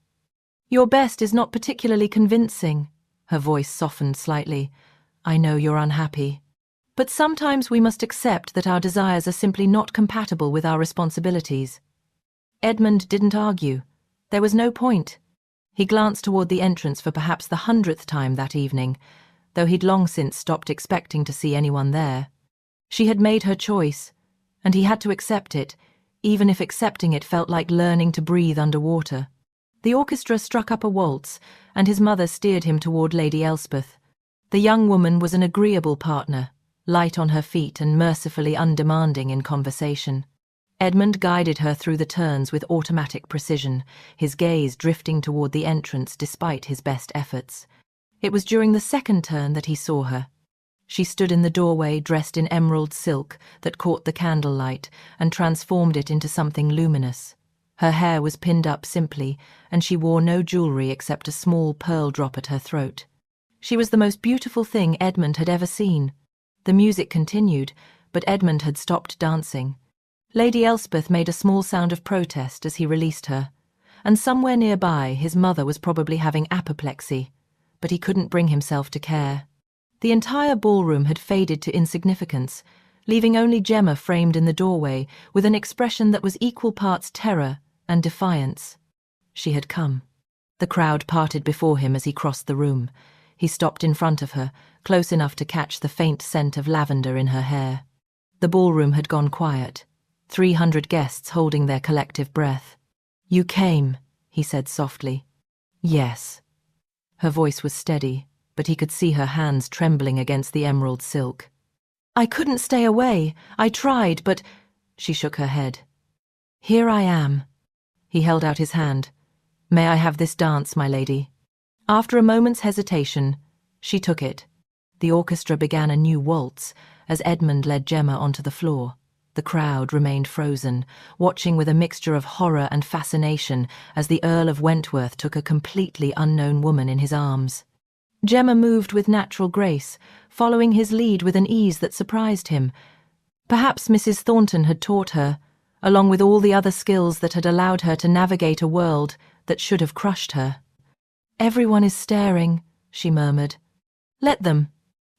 "Your best is not particularly convincing." Her voice softened slightly. "I know you're unhappy. But sometimes we must accept that our desires are simply not compatible with our responsibilities." Edmund didn't argue. There was no point. He glanced toward the entrance for perhaps the 100th time that evening, though he'd long since stopped expecting to see anyone there. She had made her choice, and he had to accept it, even if accepting it felt like learning to breathe underwater. The orchestra struck up a waltz, and his mother steered him toward Lady Elspeth. The young woman was an agreeable partner, light on her feet and mercifully undemanding in conversation. Edmund guided her through the turns with automatic precision, his gaze drifting toward the entrance despite his best efforts. It was during the second turn that he saw her. She stood in the doorway dressed in emerald silk that caught the candlelight and transformed it into something luminous. Her hair was pinned up simply, and she wore no jewelry except a small pearl drop at her throat. She was the most beautiful thing Edmund had ever seen. The music continued, but Edmund had stopped dancing. Lady Elspeth made a small sound of protest as he released her, and somewhere nearby his mother was probably having apoplexy, but he couldn't bring himself to care. The entire ballroom had faded to insignificance, leaving only Gemma framed in the doorway with an expression that was equal parts terror and defiance. She had come. The crowd parted before him as he crossed the room. He stopped in front of her, close enough to catch the faint scent of lavender in her hair. The ballroom had gone quiet, 300 guests holding their collective breath. "You came," he said softly. "Yes." Her voice was steady, but he could see her hands trembling against the emerald silk. "I couldn't stay away. I tried, but—" She shook her head. "Here I am." He held out his hand. "May I have this dance, my lady?" After a moment's hesitation, she took it. The orchestra began a new waltz as Edmund led Gemma onto the floor. The crowd remained frozen, watching with a mixture of horror and fascination as the Earl of Wentworth took a completely unknown woman in his arms. Gemma moved with natural grace, following his lead with an ease that surprised him. Perhaps Mrs. Thornton had taught her, along with all the other skills that had allowed her to navigate a world that should have crushed her. "Everyone is staring," she murmured. "Let them."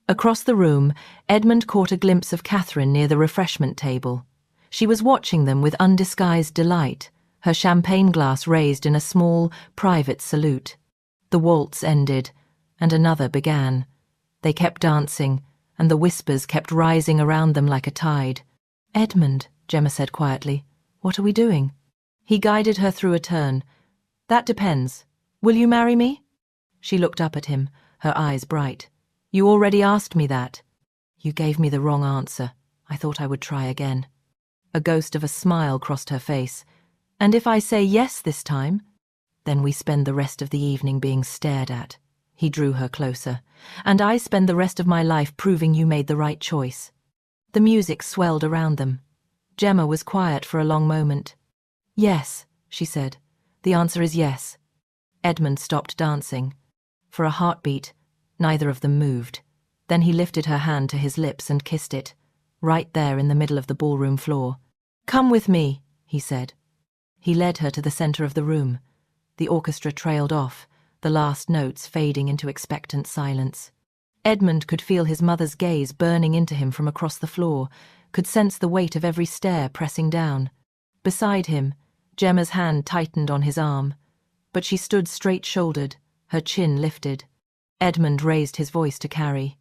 Across the room, Edmund caught a glimpse of Catherine near the refreshment table. She was watching them with undisguised delight, her champagne glass raised in a small, private salute. The waltz ended, and another began. They kept dancing, and the whispers kept rising around them like a tide. "Edmund," Gemma said quietly, "what are we doing?" He guided her through a turn. "That depends. Will you marry me?" She looked up at him, her eyes bright. "You already asked me that." "You gave me the wrong answer. I thought I would try again." A ghost of a smile crossed her face. "And if I say yes this time?" "Then we spend the rest of the evening being stared at." He drew her closer. "And I spend the rest of my life proving you made the right choice." The music swelled around them. Gemma was quiet for a long moment. "Yes," she said. "The answer is yes." Edmund stopped dancing. For a heartbeat, neither of them moved. Then he lifted her hand to his lips and kissed it, right there in the middle of the ballroom floor. "Come with me," he said. He led her to the center of the room. The orchestra trailed off, the last notes fading into expectant silence. Edmund could feel his mother's gaze burning into him from across the floor, could sense the weight of every stare pressing down. Beside him, Gemma's hand tightened on his arm, but she stood straight-shouldered, her chin lifted. Edmund raised his voice to carry.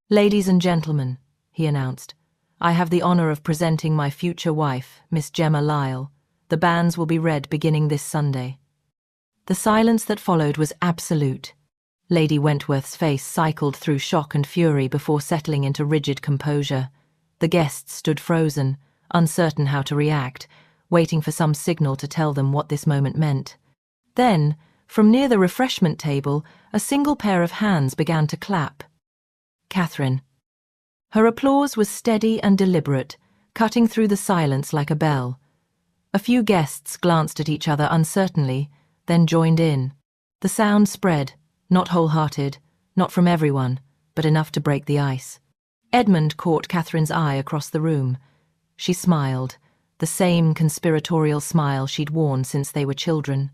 "Ladies and gentlemen," he announced, "I have the honor of presenting my future wife, Miss Gemma Lyle. The banns will be read beginning this Sunday." The silence that followed was absolute. Lady Wentworth's face cycled through shock and fury before settling into rigid composure. The guests stood frozen, uncertain how to react, waiting for some signal to tell them what this moment meant. Then, from near the refreshment table, a single pair of hands began to clap. Catherine. Her applause was steady and deliberate, cutting through the silence like a bell. A few guests glanced at each other uncertainly, then joined in. The sound spread, not wholehearted, not from everyone, but enough to break the ice. Edmund caught Catherine's eye across the room. She smiled, the same conspiratorial smile she'd worn since they were children.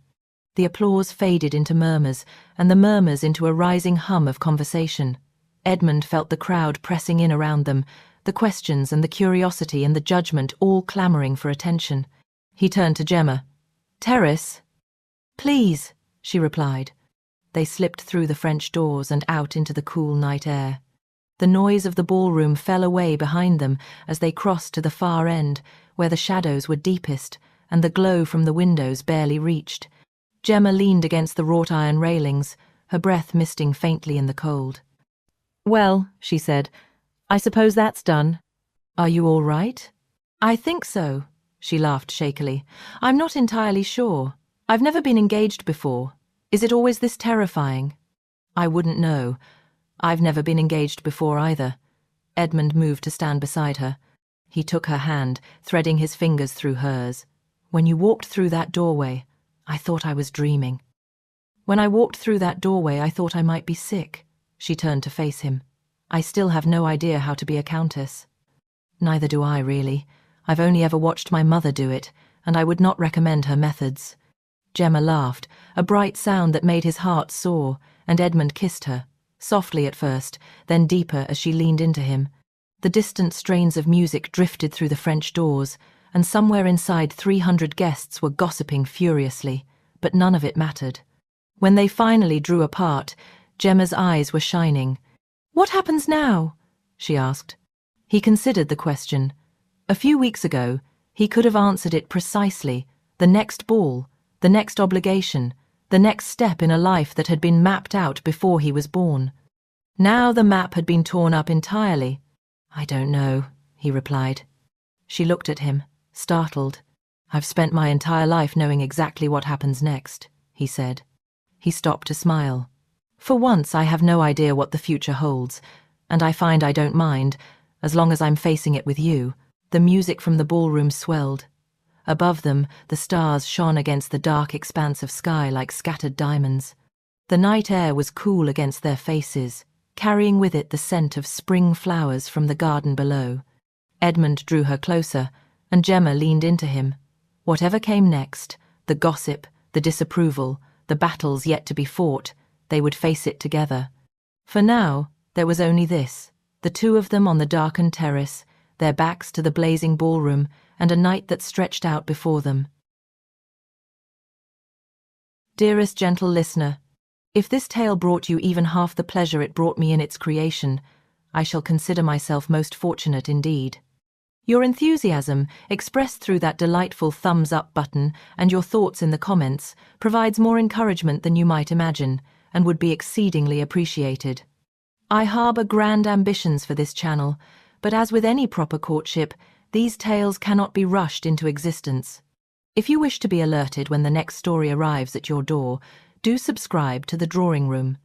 The applause faded into murmurs, and the murmurs into a rising hum of conversation. Edmund felt the crowd pressing in around them, the questions and the curiosity and the judgment all clamouring for attention. He turned to Gemma. "Terrace?" "Please," she replied. They slipped through the French doors and out into the cool night air. The noise of the ballroom fell away behind them as they crossed to the far end, where the shadows were deepest and the glow from the windows barely reached. Gemma leaned against the wrought-iron railings, her breath misting faintly in the cold. "Well," she said, I suppose that's done. Are you all right? I think so, she laughed shakily. I'm not entirely sure. I've never been engaged before. Is it always this terrifying? I wouldn't know. I've never been engaged before either. Edmund moved to stand beside her. He took her hand, threading his fingers through hers. When you walked through that doorway, I thought I was dreaming. When I walked through that doorway, I thought I might be sick. She turned to face him. I still have no idea how to be a countess. Neither do I, really. I've only ever watched my mother do it, and I would not recommend her methods. Gemma laughed, a bright sound that made his heart soar, and Edmund kissed her, softly at first, then deeper as she leaned into him. The distant strains of music drifted through the French doors, and somewhere inside 300 guests were gossiping furiously, but none of it mattered. When they finally drew apart, Gemma's eyes were shining. "What happens now?" she asked. He considered the question. A few weeks ago, he could have answered it precisely: the next ball, the next obligation, the next step in a life that had been mapped out before he was born. Now the map had been torn up entirely. "I don't know," he replied. She looked at him, startled. "I've spent my entire life knowing exactly what happens next," he said. He stopped to smile. "For once I have no idea what the future holds, and I find I don't mind, as long as I'm facing it with you." The music from the ballroom swelled. Above them, the stars shone against the dark expanse of sky like scattered diamonds. The night air was cool against their faces, carrying with it the scent of spring flowers from the garden below. Edmund drew her closer, and Gemma leaned into him. Whatever came next, the gossip, the disapproval, the battles yet to be fought, they would face it together. For now, there was only this, the two of them on the darkened terrace, their backs to the blazing ballroom, and a night that stretched out before them. Dearest gentle listener, if this tale brought you even half the pleasure it brought me in its creation, I shall consider myself most fortunate indeed. Your enthusiasm, expressed through that delightful thumbs up button, and your thoughts in the comments, provides more encouragement than you might imagine, and would be exceedingly appreciated. I harbour grand ambitions for this channel, but as with any proper courtship, these tales cannot be rushed into existence. If you wish to be alerted when the next story arrives at your door, do subscribe to The Drawing Room.